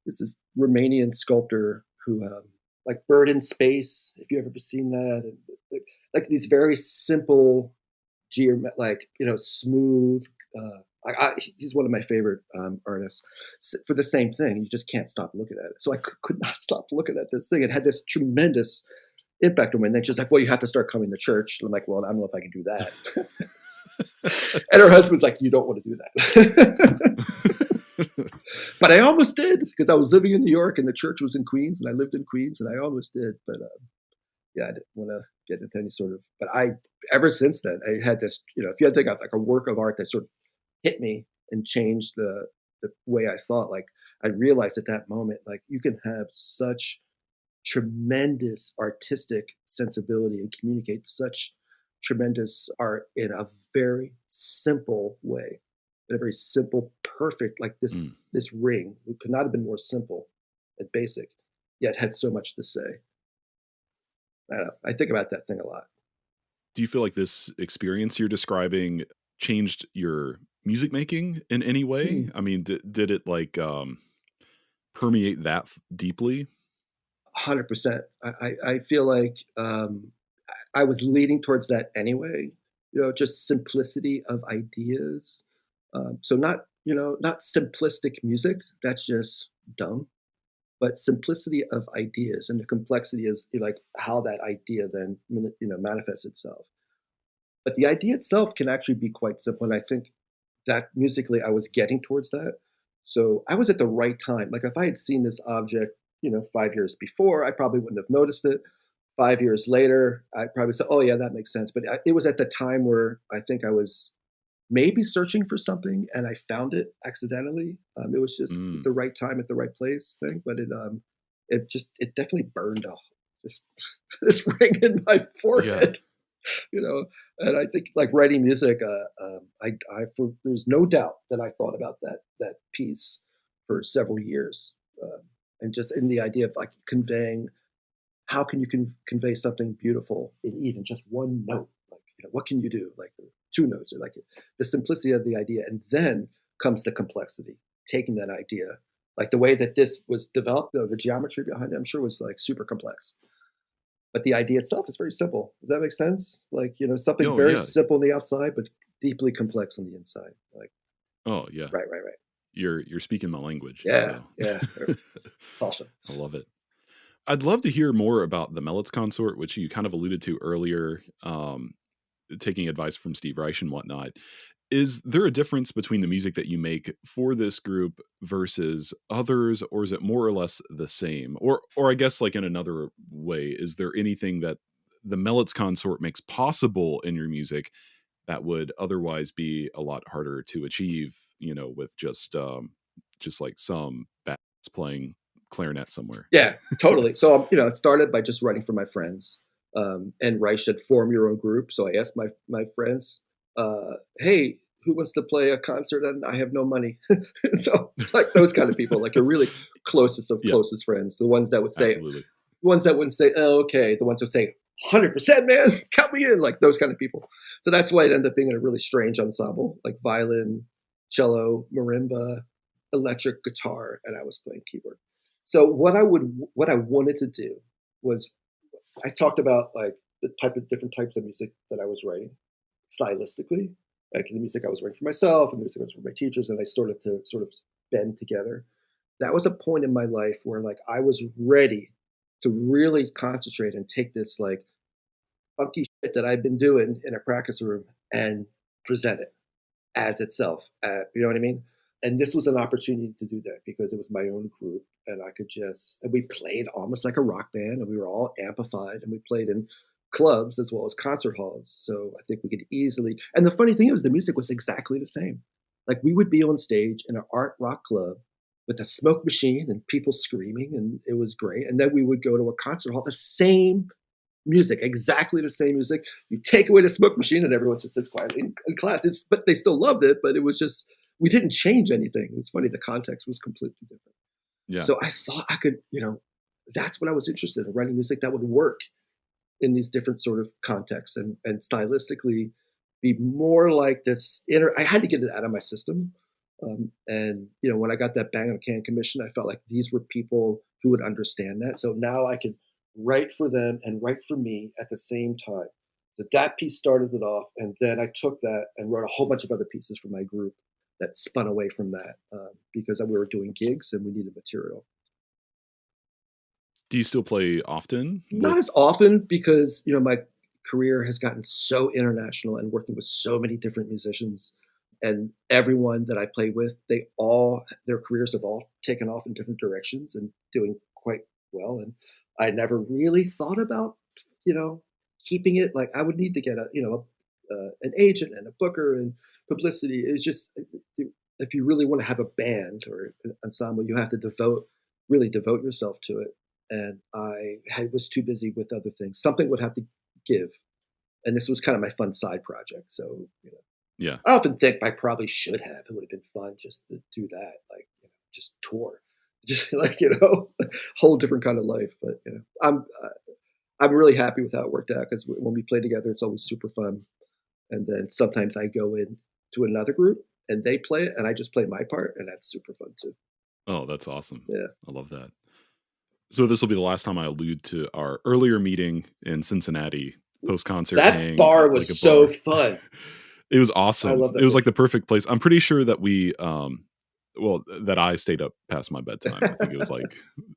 This is Romanian sculptor who like Bird in Space. If you've ever seen that, and like these very simple, like smooth. He's one of my favorite artists for the same thing. You just can't stop looking at it. So I could not stop looking at this thing. It had this tremendous impact on me. And then she's like, well, you have to start coming to church. And I'm like, well, I don't know if I can do that. And her husband's like, you don't want to do that. But I almost did, because I was living in New York and the church was in Queens and I lived in Queens, and I almost did. But yeah, I didn't want to get into any sort of, but ever since then, I had this, if you had to think of like a work of art that sort of hit me and changed the way I thought, like I realized at that moment, like you can have such tremendous artistic sensibility and communicate such tremendous art in a very simple way, in a very simple, perfect, like this ring. It could not have been more simple and basic, yet had so much to say. I don't know. I think about that thing a lot. Do you feel like this experience you're describing changed your music making in any way? I mean, did it like permeate that deeply? 100%. I feel like I was leaning towards that anyway. Just simplicity of ideas. So not simplistic music. That's just dumb. But simplicity of ideas, and the complexity is like how that idea then manifests itself. But the idea itself can actually be quite simple, and I think that musically I was getting towards that. So I was at the right time. Like if I had seen this object, 5 years before, I probably wouldn't have noticed it. 5 years later, I'd probably say, "Oh yeah, that makes sense." But it was at the time where I think I was maybe searching for something, and I found it accidentally. It was just the right time at the right place thing. But it definitely burned this this ring in my forehead. And I think like writing music, there's no doubt that I thought about that piece for several years, and just in the idea of like conveying, how can you convey something beautiful in even just one note? Like, what can you do? Like two notes, or like the simplicity of the idea, and then comes the complexity. Taking that idea, like the way that this was developed, the geometry behind it, I'm sure was like super complex. But the idea itself is very simple. Does that make sense? Like, something very simple on the outside, but deeply complex on the inside. Like, oh yeah, right. You're speaking my language. Yeah, so. Yeah, awesome. I love it. I'd love to hear more about the Mellits consort, which you kind of alluded to earlier, taking advice from Steve Reich and whatnot. Is there a difference between the music that you make for this group versus others, or is it more or less the same? Or I guess like in another way, is there anything that the Mellits consort makes possible in your music that would otherwise be a lot harder to achieve, with just like some bass playing clarinet somewhere? Yeah, totally. So, it started by just writing for my friends. And Reich said, form your own group. So I asked my friends, hey, who wants to play a concert and I have no money? So like those kind of people, like your really closest of closest friends, the ones that would say, Absolutely. the ones that wouldn't say, oh, okay, the ones that would say, 100%, man, count me in, like those kind of people. So that's why it ended up being a really strange ensemble, like violin, cello, marimba, electric guitar, and I was playing keyboard. So what I wanted to do was, I talked about like the different types of music that I was writing stylistically, like the music I was writing for myself and the music I was for my teachers, and I sort of bend together. That was a point in my life where like I was ready to really concentrate and take this like funky shit that I've been doing in a practice room and present it as itself. You know what I mean? And this was an opportunity to do that because it was my own group, and I could and we played almost like a rock band, and we were all amplified, and we played in clubs as well as concert halls. So I think we could easily, and the funny thing is the music was exactly the same. Like we would be on stage in an art rock club with a smoke machine and people screaming, and it was great. And then we would go to a concert hall, the same music, exactly the same music. You take away the smoke machine and everyone just sits quietly in class. But they still loved it, but it was just, we didn't change anything. It was funny. The context was completely different. Yeah. So I thought I could, that's what I was interested in, writing music that would work in these different sort of contexts and stylistically be more like this I had to get it out of my system. And, when I got that Bang on a Can commission, I felt like these were people who would understand that. So now I can write for them and write for me at the same time. So that piece started it off. And then I took that and wrote a whole bunch of other pieces for my group. that spun away from that because we were doing gigs and we needed material. Do you still play often Not with? as often because my career has gotten so international and working with so many different musicians, and everyone that I play with, their careers have all taken off in different directions and doing quite well. And I never really thought about you know keeping it. Like I would need to get an agent and a booker and publicity. It's just if you really want to have a band or an ensemble, you have to really devote yourself to it. And was too busy with other things. Something would have to give, and this was kind of my fun side project. So Yeah. I often think I probably should have. It would have been fun just to do that, like just tour, just like whole different kind of life. But I'm really happy with how it worked out because when we play together, it's always super fun. And then sometimes I go in to another group and they play it, and I just play my part, and that's super fun too. Oh, that's awesome. Yeah, I love that. So this will be the last time I allude to our earlier meeting in Cincinnati, post-concert that hang bar at like was a so bar. fun. It was I awesome. love It that was like place. the perfect place. I'm pretty sure that that I stayed up past my bedtime. I think it was like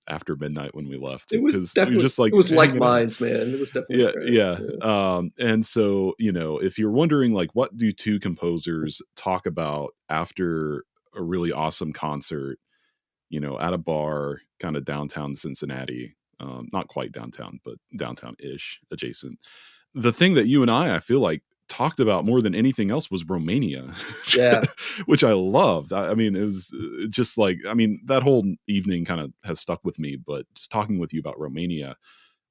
after midnight when we left because we were just It like was like hanging out. minds, man. It was definitely Yeah, great. yeah. Yeah. And so, if you're wondering like what do two composers talk about after a really awesome concert, at a bar kind of downtown Cincinnati, not quite downtown, but downtown-ish adjacent. The thing that you and I feel like talked about more than anything else was Romania, Yeah. which I loved. I mean, it was just like, I mean, that whole evening kind of has stuck with me, but just talking with you about Romania,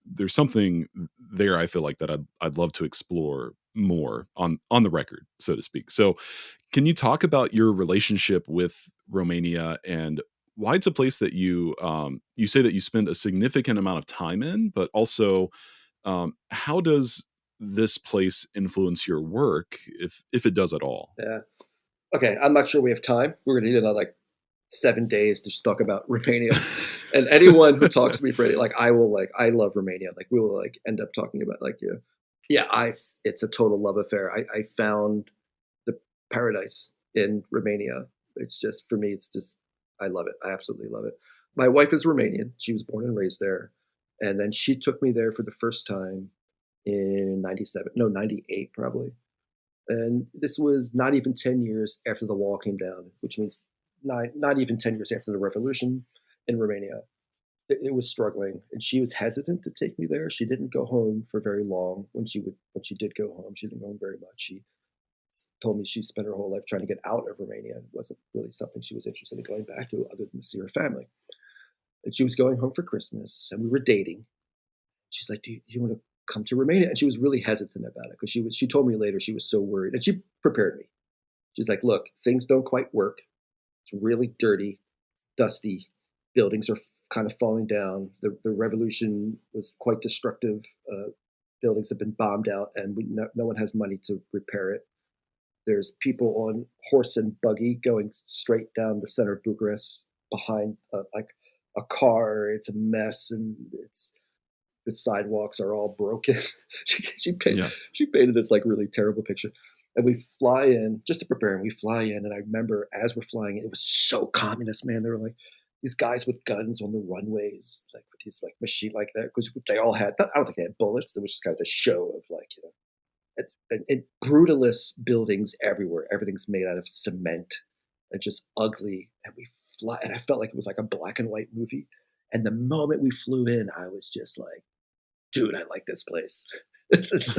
there's something there I feel like that I'd love to explore more on the record, so to speak. So, can you talk about your relationship with Romania and why it's a place that you say that you spend a significant amount of time in, but also how does this place influence your work if it does at all? Yeah. Okay. I'm not sure we have time. We're going to need another like 7 days to just talk about Romania. And anyone who talks to me for like, I love Romania. Like we will like end up talking about like, yeah, it's a total love affair. I found the paradise in Romania. It's just, for me, I love it. I absolutely love it. My wife is Romanian. She was born and raised there. And then she took me there for the first time in 97, no, 98 probably. And this was not even 10 years after the wall came down, which means not even 10 years after the revolution in Romania. It was struggling, and she was hesitant to take me there. She didn't go home for very long. When she did go home, she didn't go home very much. She told me she spent her whole life trying to get out of Romania. It wasn't really something she was interested in going back to other than to see her family. And she was going home for Christmas, and we were dating. She's like, do you want to come to Romania? And she was really hesitant about it because she told me later she was so worried, and she prepared me. She's like, look, things don't quite work. It's really dirty, dusty. Buildings are kind of falling down. The revolution was quite destructive. Buildings have been bombed out, and no one has money to repair it. There's people on horse and buggy going straight down the center of Bucharest behind like a car. It's a mess, and the sidewalks are all broken. Yeah. She painted this like really terrible picture. And we fly in just to prepare, and we fly in. And I remember as we're flying in, it was so communist, man. There were like these guys with guns on the runways, like with these like machine like that, because they all had, I don't think they had bullets. It was just kind of a show of like, and brutalist buildings everywhere. Everything's made out of cement and just ugly. And we fly, and I felt like it was like a black and white movie. And the moment we flew in, I was just like, dude, I like this place. This is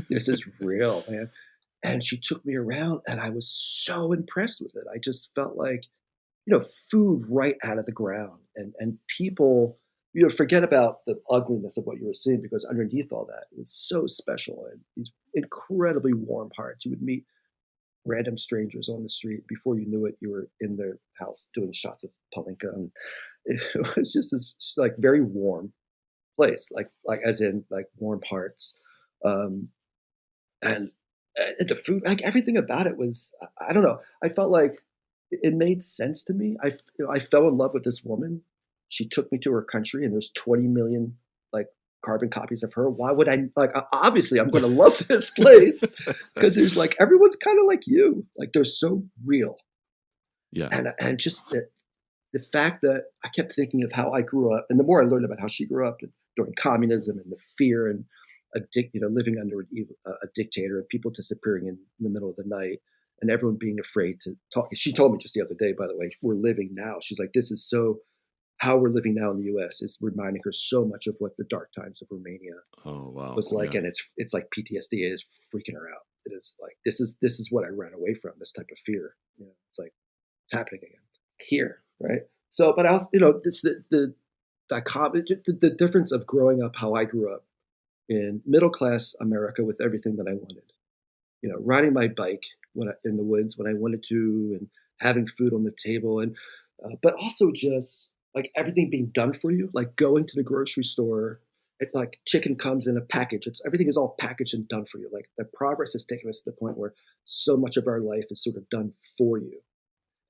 this is real, man. And she took me around, and I was so impressed with it. I just felt like, food right out of the ground, and people, forget about the ugliness of what you were seeing, because underneath all that, it was so special, and these incredibly warm hearts. You would meet random strangers on the street. Before you knew it, you were in their house doing shots of palinka, and it was just this like very warm place, like as in like warm hearts. Um, and the food, like everything about it was, I don't know. I felt like it made sense to me. I fell in love with this woman. She took me to her country, and there's 20 million like carbon copies of her. Why would I like? Obviously, I'm going to love this place because there's like everyone's kind of like you. Like they're so real. Yeah. And just the fact that I kept thinking of how I grew up, and the more I learned about how she grew up during communism and the fear and living under a dictator and people disappearing in the middle of the night and everyone being afraid to talk. She told me just the other day, by the way, we're living now. She's like, this is so how we're living now in the U.S. is reminding her so much of what the dark times of Romania Oh, wow. was like, Yeah. and it's like PTSD. It is freaking her out. It is like this is what I ran away from. This type of fear. It's like it's happening again here, right? So, but I also, this the dichotomy, the difference of growing up how I grew up in middle class America with everything that I wanted. Riding my bike in the woods when I wanted to, and having food on the table, and but also just like everything being done for you, like going to the grocery store. Like chicken comes in a package. Everything is all packaged and done for you. Like the progress has taken us to the point where so much of our life is sort of done for you.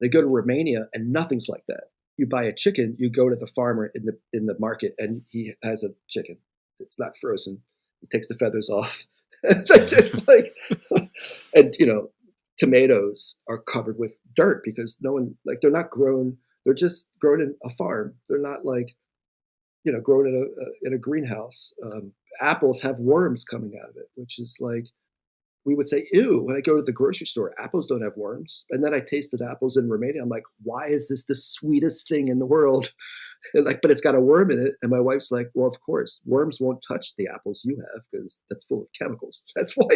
They go to Romania and nothing's like that. You buy a chicken, you go to the farmer in the market, and he has a chicken. It's not frozen. He takes the feathers off. It's like, and tomatoes are covered with dirt because no one, like, they're not grown. They're just grown in a farm. They're not like grown in a greenhouse. Apples have worms coming out of it, which is like we would say, ew, when I go to the grocery store, apples don't have worms. And then I tasted apples in Romania. I'm like, why is this the sweetest thing in the world? And like, but it's got a worm in it. And my wife's like, well, of course, worms won't touch the apples you have because that's full of chemicals. That's why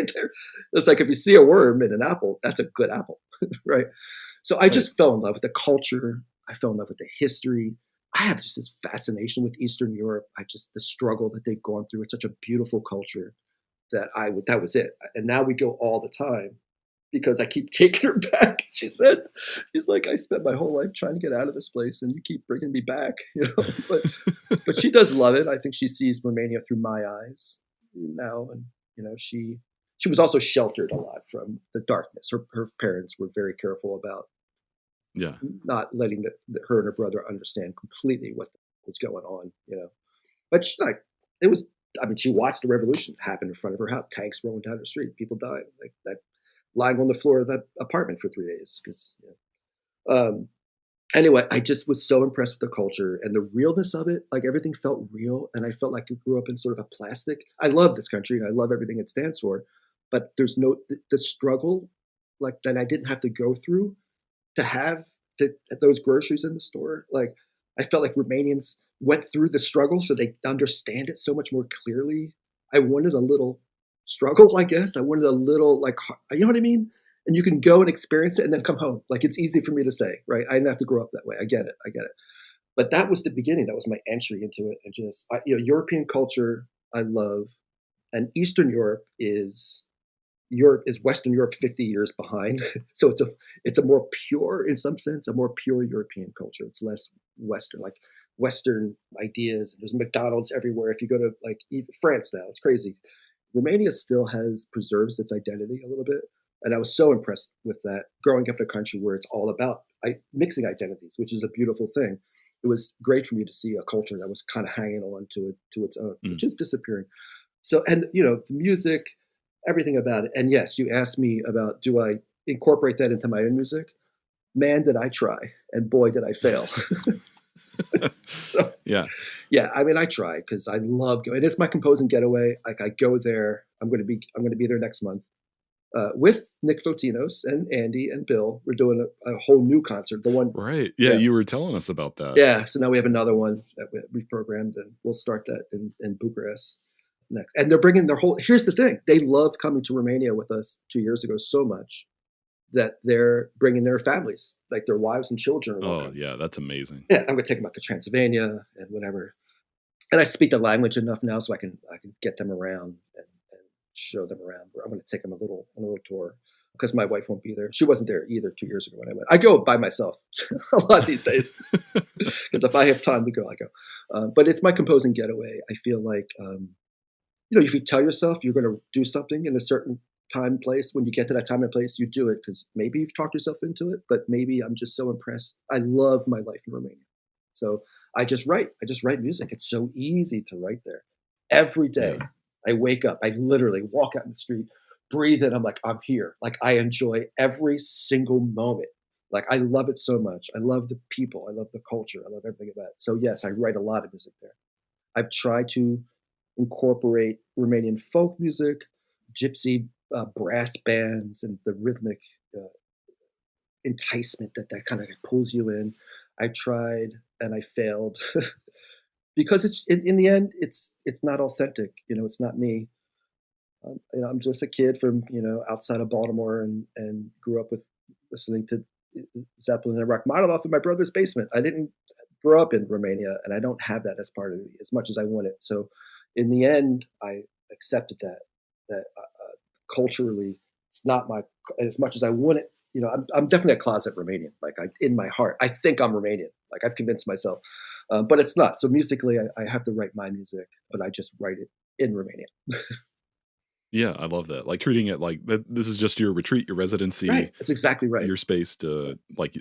it's like if you see a worm in an apple, that's a good apple, right? So I Right. just fell in love with the culture. I fell in love with the history. I have just this fascination with Eastern Europe. The struggle that they've gone through. It's such a beautiful culture that was it. And now we go all the time because I keep taking her back. She's like, I spent my whole life trying to get out of this place, and you keep bringing me back, But she does love it. I think she sees Romania through my eyes now, and she was also sheltered a lot from the darkness. Her parents were very careful about Yeah. not letting her and her brother understand completely what was going on. But it was. I mean, she watched the revolution happen in front of her house. Tanks rolling down the street, people dying, like that, lying on the floor of that apartment for 3 days. Because anyway, I just was so impressed with the culture and the realness of it. Like everything felt real, and I felt like I grew up in sort of a plastic. I love this country and I love everything it stands for, but there's no the struggle like that I didn't have to go through to have those groceries in the store. Like I felt like Romanians went through the struggle, so they understand it so much more clearly. I wanted a little struggle, I guess. I wanted a little you know what I mean? And you can go and experience it and then come home. Like it's easy for me to say, right? I didn't have to grow up that way. I get it. I get it. But that was the beginning. That was my entry into it. And just European culture, I love, and Eastern Europe is Western Europe 50 years behind. So it's a more pure, in some sense, a more pure European culture. It's less Western, like Western ideas. There's McDonald's everywhere. If you go to like even France now, it's crazy. Romania still preserves its identity a little bit. And I was so impressed with that growing up in a country where it's all about mixing identities, which is a beautiful thing. It was great for me to see a culture that was kind of hanging on to its own, which is disappearing. So, and the music, everything about it. And yes, you asked me about, do I incorporate that into my own music? Man, did I try, and boy, did I fail. So, Yeah. yeah, I mean, I try because I love going. It's my composing getaway. Like I go there. I'm going to be there next month with Nick Fotinos and Andy and Bill. We're doing a whole new concert. The one, Right. Yeah, yeah, you were telling us about that. yeah. So now we have another one that we've programmed, and we'll start that in Bucharest next. And they're bringing their whole. Here's the thing: they loved coming to Romania with us 2 years ago so much that they're bringing their families, like their wives and children, are Oh, welcome. yeah, that's amazing. Yeah, I'm going to take them up to Transylvania and whatever. And I speak the language enough now, so I can get them around and show them around. I'm going to take them on a little tour because my wife won't be there. She wasn't there either 2 years ago when I went. I go by myself a lot these days because if I have time to go, I go. But it's my composing getaway. I feel like if you tell yourself you're going to do something in a certain time place, when you get to that time and place, you do it because maybe you've talked yourself into it, but maybe I'm just so impressed. I love my life in Romania. So I just write music. It's so easy to write there. Every day Yeah. I wake up, I literally walk out in the street, breathe in. I'm like, I'm here. Like I enjoy every single moment. Like, I love it so much. I love the people. I love the culture. I love everything about it. So yes, I write a lot of music there. I've tried to incorporate Romanian folk music, gypsy brass bands, and the rhythmic uh, enticement that kind of pulls you in. I tried and I failed because it's in the end, it's not authentic. It's not me. I'm just a kid from outside of Baltimore and grew up with listening to Zeppelin and Rachmaninoff in my brother's basement. I didn't grow up in Romania, and I don't have that as part of me as much as I want it. So, in the end, I accepted that culturally, it's not my as much as I want it. I'm definitely a closet Romanian. Like in my heart, I think I'm Romanian. Like I've convinced myself, but it's not. So musically, I have to write my music, but I just write it in Romanian. Yeah, I love that. Like treating it like that this is just your retreat, your Right. residency, That's exactly right. your space Yeah. to like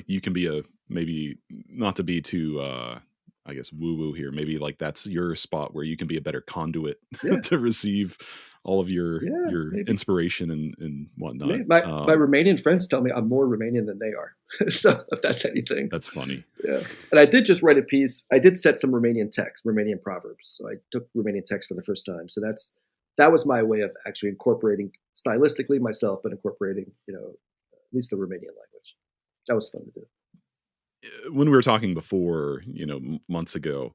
you can be a maybe not to be too I guess woo woo here. Maybe like that's your spot where you can be a better conduit Yeah. to receive all of Yeah. your Maybe. inspiration and whatnot. Maybe. My Romanian friends tell me I'm more Romanian than they are. So if that's anything. That's funny. Yeah. And I did just write a piece. I did set some Romanian text, Romanian proverbs. So I took Romanian text for the first time. So that was my way of actually incorporating stylistically myself, but incorporating, at least the Romanian language. That was fun to do. When we were talking before, months ago,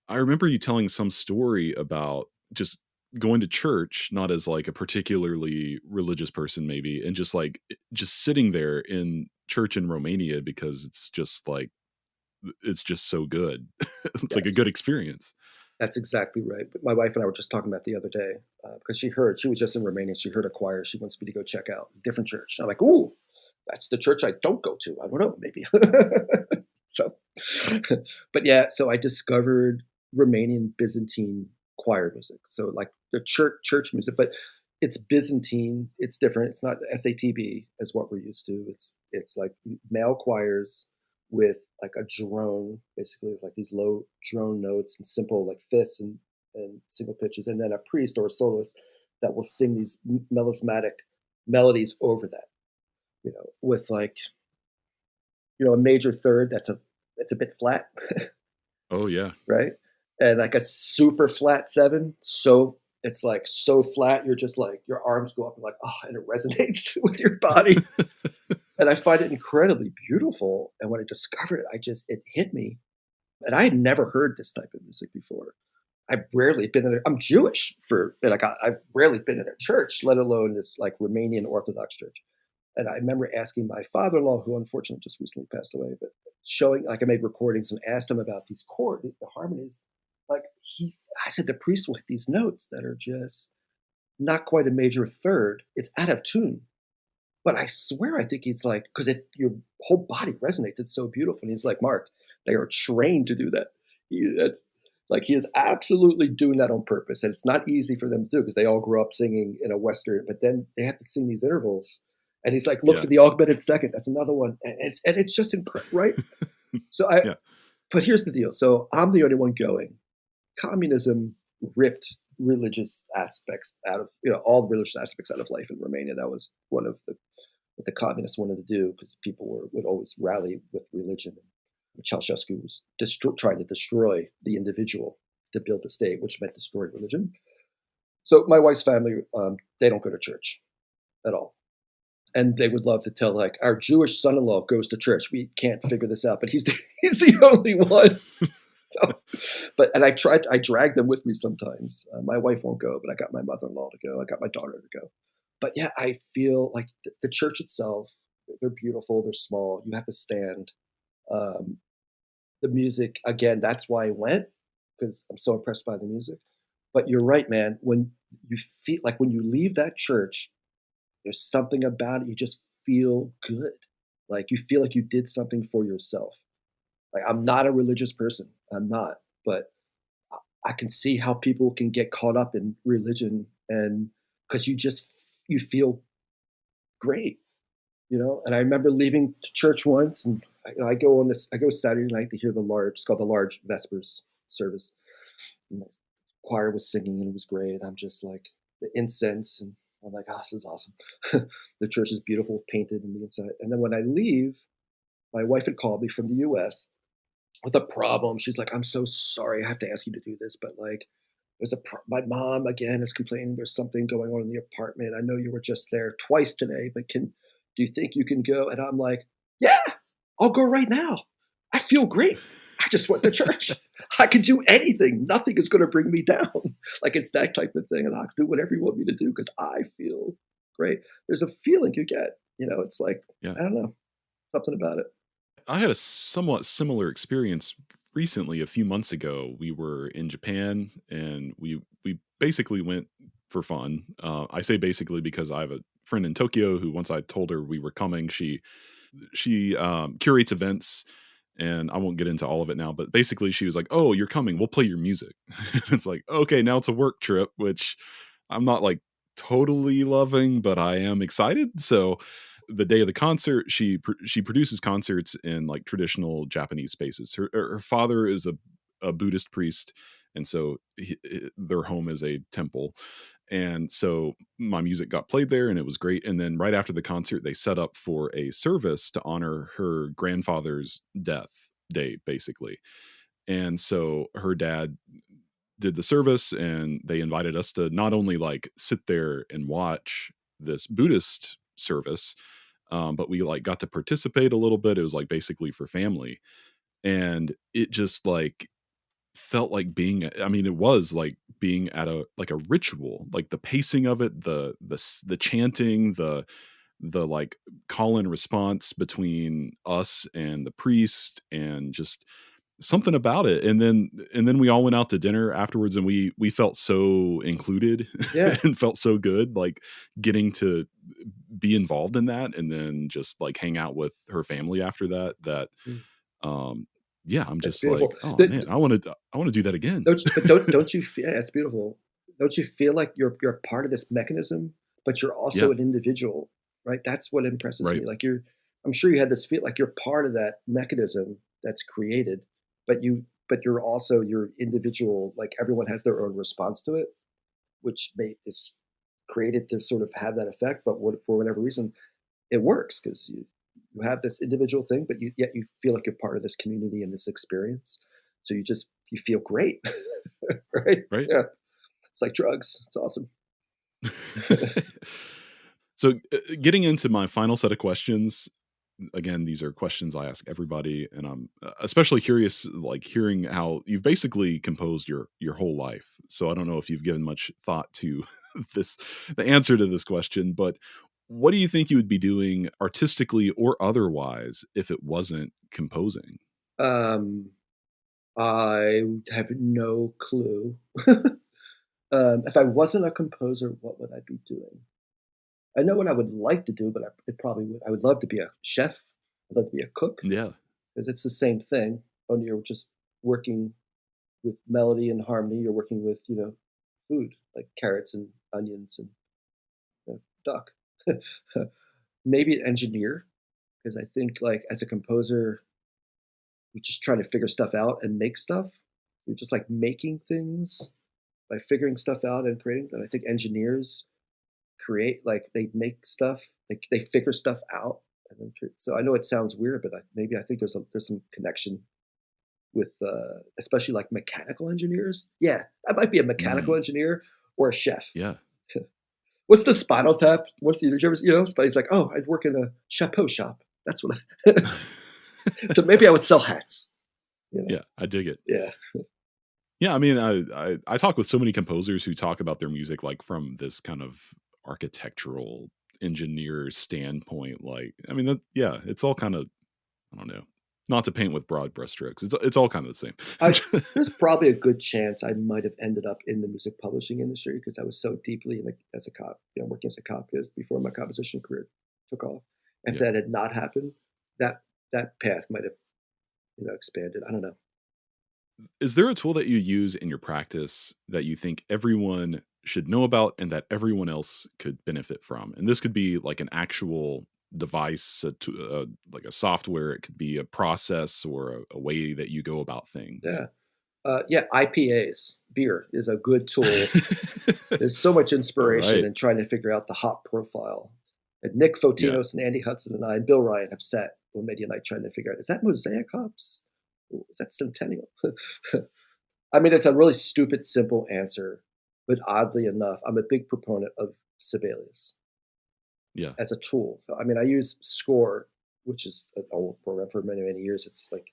I remember you telling some story about just going to church, not as like a particularly religious person, maybe, and just like just sitting there in church in Romania because it's just so good. It's like a Yes. good experience. That's exactly right. But my wife and I were just talking about the other day because she was just in Romania. She heard a choir. She wants me to go check out a different church. I'm like, ooh, that's the church I don't go to. I don't know, maybe. So, but yeah, so I discovered Romanian Byzantine choir music. So like the church music, but it's Byzantine. It's different. It's not SATB as what we're used to. It's like male choirs with like a drone, basically with like these low drone notes and simple like fifths and single pitches, and then a priest or a soloist that will sing these melismatic melodies over that, with like a major third that's a bit flat, Oh yeah. right? And like a super flat seven. So it's like so flat, you're just like your arms go up and like, oh, and it resonates with your body. And I find it incredibly beautiful. And when I discovered it hit me. And I had never heard this type of music before. I've rarely been I'm Jewish I've rarely been in a church, let alone this like Romanian Orthodox church. And I remember asking my father-in-law, who unfortunately just recently passed away, but showing like I made recordings and asked him about these chords, the harmonies. Like I said, the priest will hit these notes that are just not quite a major third. It's out of tune. But I swear, I think it's like because your whole body resonates. It's so beautiful. And he's like, Mark, they are trained to do that. That's like he is absolutely doing that on purpose, and it's not easy for them to do because they all grew up singing in a Western. But then they have to sing these intervals, and he's like, look Yeah. for the augmented second. That's another one, and it's just incredible, right? So I, Yeah. but here's the deal. So I'm the only one going. Communism ripped religious aspects out of all the religious aspects out of life in Romania. That was one of what the communists wanted to do because people would always rally with religion. Ceausescu was trying to destroy the individual to build the state, which meant destroy religion. So my wife's family, they don't go to church at all. And they would love to tell, like, our Jewish son-in-law goes to church. We can't figure this out, but he's the only one. So, and I drag them with me sometimes. My wife won't go, but I got my mother-in-law to go. I got my daughter to go. But yeah, I feel like the church itself, they're beautiful, they're small. You have to stand. Um, the music, again, that's why I went because I'm so impressed by the music. But you're right, man. When you feel like when you leave that church, there's something about it. You just feel good. Like you feel like you did something for yourself. Like I'm not a religious person. I'm not, but I can see how people can get caught up in religion and because you feel great, And I remember leaving church once, and I go I go Saturday night to hear it's called the large Vespers service. And the choir was singing, and it was great. I'm just like the incense, and I'm like, oh, this is awesome. The church is beautiful, painted in the inside. And then when I leave, my wife had called me from the US with a problem. She's like, I'm so sorry. I have to ask you to do this, but like, my mom again is complaining there's something going on in the apartment. I know you were just there twice today, but do you think you can go? And I'm like, yeah, I'll go right now. I feel great. I just went to church. I can do anything. Nothing is going to bring me down. Like it's that type of thing. And I'll do whatever you want me to do because I feel great. There's a feeling you get, it's like, Yeah. I don't know, something about it. I had a somewhat similar experience recently. A few months ago, we were in Japan, and we basically went for fun. I say basically because I have a friend in Tokyo who, once I told her we were coming, she curates events, and I won't get into all of it now. But basically, she was like, "Oh, you're coming? We'll play your music." It's like, okay, now it's a work trip, which I'm not like totally loving, but I am excited. So the day of the concert, she produces concerts in like traditional Japanese spaces. Her father is a Buddhist priest, and so their home is a temple. And so my music got played there, and it was great. And then right after the concert, they set up for a service to honor her grandfather's death day, basically. And so her dad did the service, and they invited us to not only like sit there and watch this Buddhist service, but we like got to participate a little bit. It was like basically for family, and it just like felt like being, I mean, it was like being at a like a ritual, like the pacing of it, the chanting, the like call and response between us and the priest, and just something about it. And then we all went out to dinner afterwards, and we felt so included Yeah. and felt so good, like getting to be involved in that, and then just like hang out with her family after that. Mm. um yeah, I'm That's just like, beautiful. oh man, I want to do that again. Don't you feel, yeah, it's beautiful. Don't you feel like you're part of this mechanism, but you're also Yeah, an individual, right? That's what impresses right. me. Like I'm sure you had this feel like you're part of that mechanism that's created, but you're also your individual. Like everyone has their own response to it, which is created to sort of have that effect. But for whatever reason, it works because you have this individual thing, but yet you feel like you're part of this community and this experience. So you feel great, right? Right. Yeah, it's like drugs. It's awesome. So, getting into my final set of questions, again, these are questions I ask everybody, and I'm especially curious, like hearing how you've basically composed your whole life. So I don't know if you've given much thought to this, the answer to this question, but what do you think you would be doing artistically or otherwise if it wasn't composing? Um, I have no clue. If I wasn't a composer, what would I be doing? I know what I would like to do, but it probably would. I would love to be a chef. I'd love to be a cook Yeah, because it's the same thing. Only you're just working with melody and harmony. You're working with food like carrots and onions and duck. Maybe an engineer because I think like as a composer, you just try to figure stuff out and make stuff. You're just like making things by figuring stuff out and creating. And I think engineers create like they make stuff, they figure stuff out. And then, so I know it sounds weird, but maybe I think there's some connection with especially like mechanical engineers. Yeah, I might be a mechanical mm, engineer or a chef. yeah. What's the Spinal Tap? What's the, did you ever, He's like, oh, I'd work in a chapeau shop. That's what so maybe I would sell hats. You know? Yeah, I dig it. Yeah. Yeah, I mean, I talk with so many composers who talk about their music like from this kind of architectural engineer standpoint. Like, I mean, yeah, it's all kind of, I don't know, not to paint with broad brushstrokes. It's all kind of the I same. There's probably a good chance I might have ended up in the music publishing industry because I was so deeply as a cop, working as a copyist before my composition career took off. If Yeah. that had not happened, that path might have expanded. I don't know. Is there a tool that you use in your practice that you think everyone should know about and that everyone else could benefit from? And this could be like an actual device, like a software. It could be a process or a way that you go about things. Yeah. Yeah, IPAs, beer is a good tool. There's so much All inspiration right. in trying to figure out the hop profile. And Nick Yeah. Fotinos and Andy Hudson and I and Bill Ryan have sat one media night trying to figure out, is that Mosaic hops? Ooh, is that Centennial? I mean, it's a really stupid, simple answer, but oddly enough, I'm a big proponent of Sibelius Yeah. as a tool. So, I mean, I use Score, which is an old program for many, many years. It's like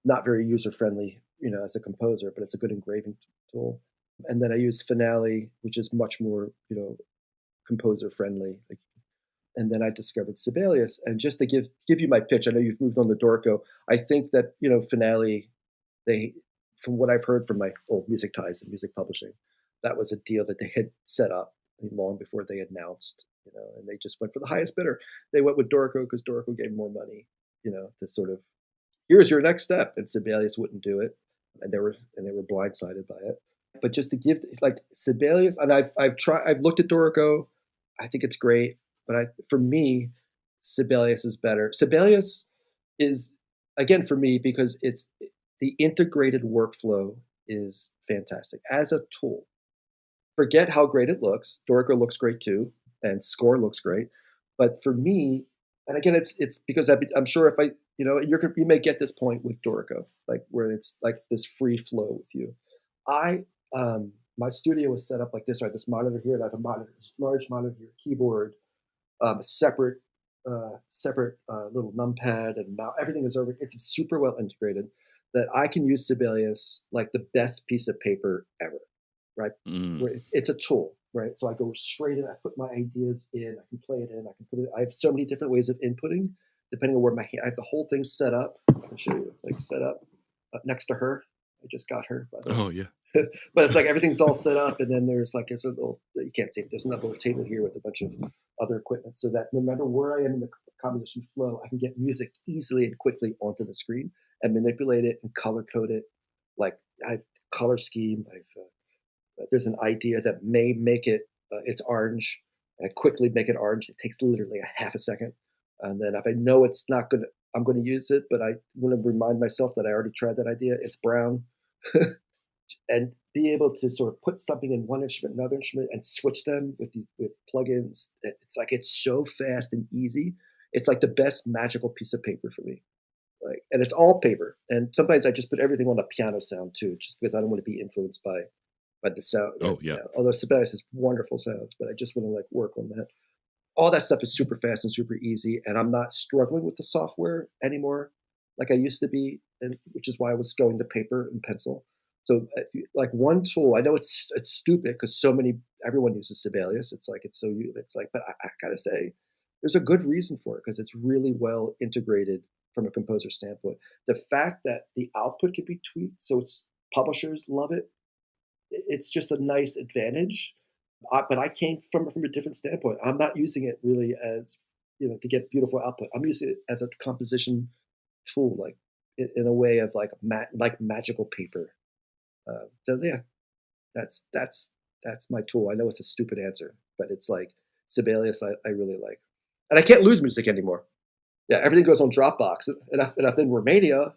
not very user friendly, as a composer, but it's a good engraving tool. And then I use Finale, which is much more, composer friendly. Like, and then I discovered Sibelius. And just to give you my pitch, I know you've moved on to Dorco. I think that Finale, they, from what I've heard from my old music ties and music publishing, that was a deal that they had set up long before they announced. And they just went for the highest bidder. They went with Dorco because Dorco gave more money. To sort of, here's your next step, and Sibelius wouldn't do it, and they were blindsided by it. But just to give like Sibelius, and I've looked at Dorico, I think it's great, but for me, Sibelius is better. Sibelius is, again, for me, because it's the integrated workflow is fantastic as a tool. Forget how great it looks. Dorico looks great too, and Score looks great. But for me, and again, it's because I'm sure if you may get this point with Dorico, like where it's like this free flow with you. I My studio was set up like this, right? This monitor here, and I have a monitor, this large monitor here, keyboard, separate little numpad and mouse. Everything is over. It's super well integrated that I can use Sibelius like the best piece of paper ever, right? Mm. Where it's a tool, right? So I go straight in. I put my ideas in. I can play it in. I can put it. I have so many different ways of inputting, depending on where I have the whole thing set up. I can show you, like set up next to her. I just got her, by the way. Oh, yeah. But it's like everything's all set up, and then there's like a little, you can't see it. There's another little table here with a bunch of other equipment, so that no matter where I am in the composition flow, I can get music easily and quickly onto the screen and manipulate it and color code it. Like I have color scheme. There's an idea that may make it it's orange, and I quickly make it orange. It takes literally a half a second, and then if I know it's not gonna, I'm going to use it, but I want to remind myself that I already tried that idea. It's brown. And be able to sort of put something in one instrument, another instrument, and switch them with plugins. It's like it's so fast and easy. It's like the best magical piece of paper for me. Like, and it's all paper. And sometimes I just put everything on a piano sound too, just because I don't want to be influenced by the sound. Oh, yeah. Although Sibelius has wonderful sounds, but I just want to like work on that. All that stuff is super fast and super easy, and I'm not struggling with the software anymore like I used to be, and which is why I was going to paper and pencil. So, like one tool, I know it's stupid because everyone uses Sibelius. It's like it's like, but I gotta say, there's a good reason for it because it's really well integrated from a composer standpoint. The fact that the output can be tweaked, so it's publishers love it. It's just a nice advantage, but I came from a different standpoint. I'm not using it really as to get beautiful output. I'm using it as a composition tool, like in a way of like like magical paper. So yeah, that's my tool. I know it's a stupid answer, but it's like Sibelius. I really like, and I can't lose music anymore. Yeah, everything goes on Dropbox, and if in Romania,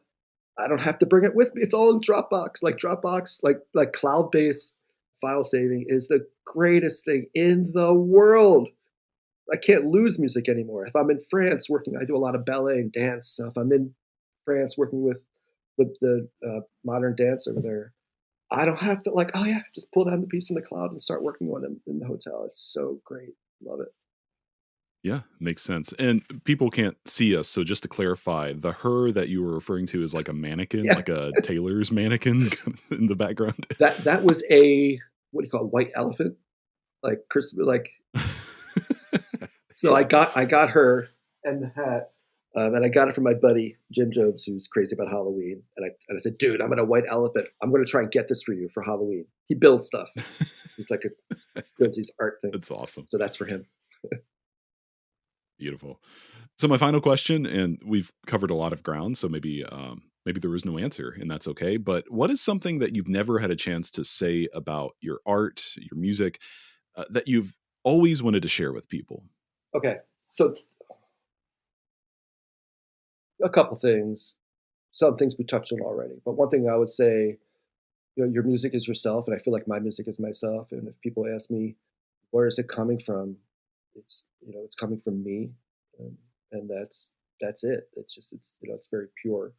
I don't have to bring it with me. It's all in Dropbox. Like Dropbox, like cloud-based file saving is the greatest thing in the world. I can't lose music anymore. If I'm in France working, I do a lot of ballet and dance. So if I'm in France working with the modern dance over there, I don't have to like, oh yeah, just pull down the piece from the cloud and start working on it in the hotel. It's so great. Love it. Yeah, makes sense. And people can't see us, so just to clarify, the her that you were referring to is like a mannequin, Yeah, like a tailor's mannequin in the background. that was a, what do you call it, white elephant, like Christmas, like. So I got her and the hat, and I got it from my buddy Jim Jones, who's crazy about Halloween. And I said, dude, I'm in a white elephant. I'm going to try and get this for you for Halloween. He builds stuff. He's like builds these art That's things. awesome. So that's for him. Beautiful. So my final question, and we've covered a lot of ground, so maybe there is no answer, and that's okay. But what is something that you've never had a chance to say about your art, your music, that you've always wanted to share with people? Okay, so a couple things. Some things we touched on already, but one thing I would say your music is yourself, and I feel like my music is myself. And if people ask me, where is it coming from? It's coming from me, and, and that's it. It's very pure.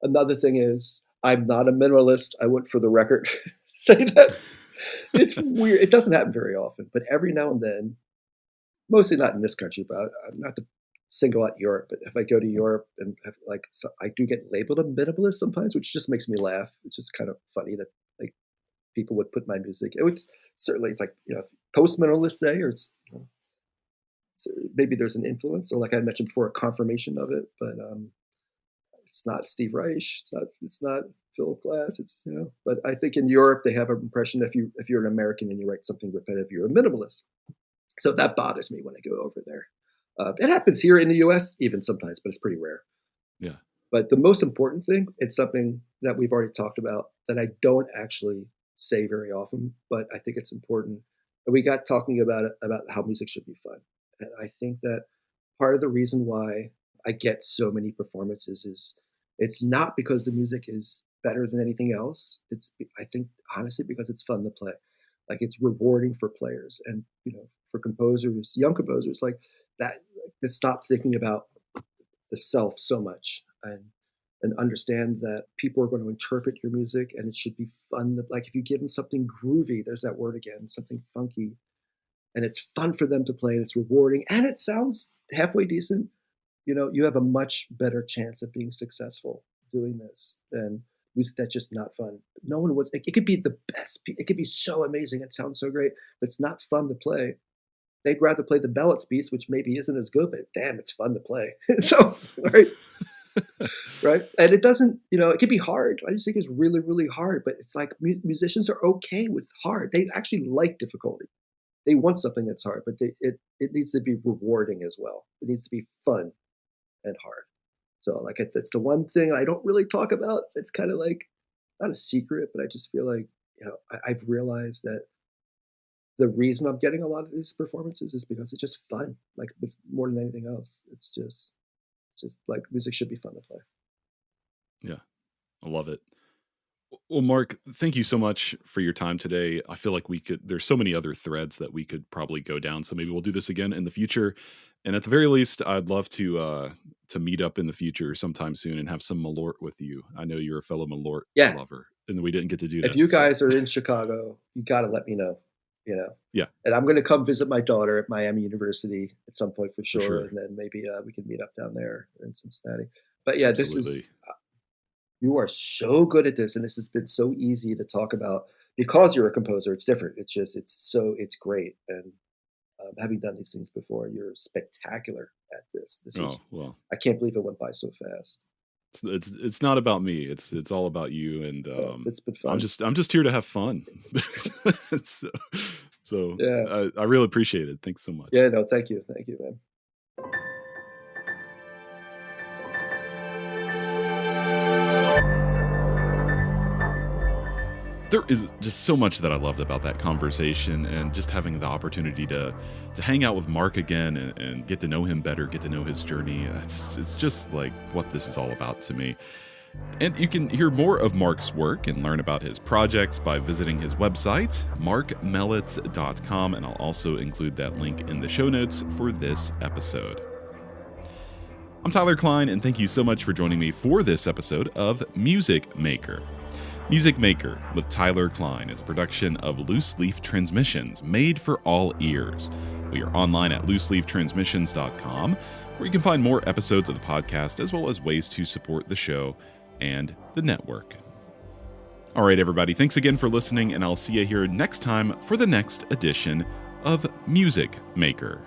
Another thing is, I'm not a minimalist. I would, for the record, say that. It's weird. It doesn't happen very often, but every now and then, mostly not in this country, but not to single out Europe, but if I go to Europe and have, like, so I do get labeled a minimalist sometimes, which just makes me laugh. It's just kind of funny that, like, people would put my music. It would certainly, it's like, post minimalist say, or so maybe there's an influence, or like I mentioned before, a confirmation of it, but it's not Steve Reich. It's not Philip Glass. But I think in Europe they have an impression if you're an American and you write something repetitive, you're a minimalist. So that bothers me when I go over there. It happens here in the U.S. even sometimes, but it's pretty rare. Yeah. But the most important thing, it's something that we've already talked about that I don't actually say very often, but I think it's important. And we got talking about it, about how music should be fun. And I think that part of the reason why I get so many performances is it's not because the music is better than anything else. I think honestly because it's fun to play. Like, it's rewarding for players and for composers, young composers like that, to stop thinking about the self so much and understand that people are going to interpret your music and it should be fun. Like, if you give them something groovy, there's that word again, something funky, and it's fun for them to play and it's rewarding and it sounds halfway decent, you have a much better chance of being successful doing this than music that's just not fun. No one would. It could be the best. It could be so amazing. It sounds so great, but it's not fun to play. They'd rather play the Mellits piece, which maybe isn't as good, but damn, it's fun to play. So, right, right, and it doesn't. It can be hard. I just think it's really, really hard. But it's like musicians are okay with hard. They actually like difficulty. They want something that's hard, but it needs to be rewarding as well. It needs to be fun and hard. So, like, it's the one thing I don't really talk about. It's kind of like not a secret, but I just feel like I've realized that the reason I'm getting a lot of these performances is because it's just fun. Like, it's more than anything else. It's just like music should be fun to play. Yeah, I love it. Well, Marc, thank you so much for your time today. I feel like there's so many other threads that we could probably go down. So maybe we'll do this again in the future. And at the very least, I'd love to meet up in the future sometime soon and have some Malort with you. I know you're a fellow Malort lover, and we didn't get to do that. If you guys are in Chicago, you got to let me know. Yeah. And I'm going to come visit my daughter at Miami University at some point for sure. And then maybe we can meet up down there in Cincinnati. But yeah, Absolutely. You are so good at this, and this has been so easy to talk about because you're a composer. It's different. It's great. And having done these things before, you're spectacular at this. Well, I can't believe it went by so fast. It's not about me. It's all about you. And it's been fun. I'm just here to have fun. so yeah, I really appreciate it. Thanks so much. Yeah, no, thank you, man. There is just so much that I loved about that conversation, and just having the opportunity to hang out with Marc again and get to know him better, get to know his journey. It's just like what this is all about to me. And you can hear more of Marc's work and learn about his projects by visiting his website, marcmellits.com, and I'll also include that link in the show notes for this episode. I'm Tyler Kline, and thank you so much for joining me for this episode of Music Maker. Music Maker with Tyler Kline is a production of Loose Leaf Transmissions, made for all ears. We are online at looseleaftransmissions.com, where you can find more episodes of the podcast, as well as ways to support the show and the network. All right, everybody, thanks again for listening, and I'll see you here next time for the next edition of Music Maker.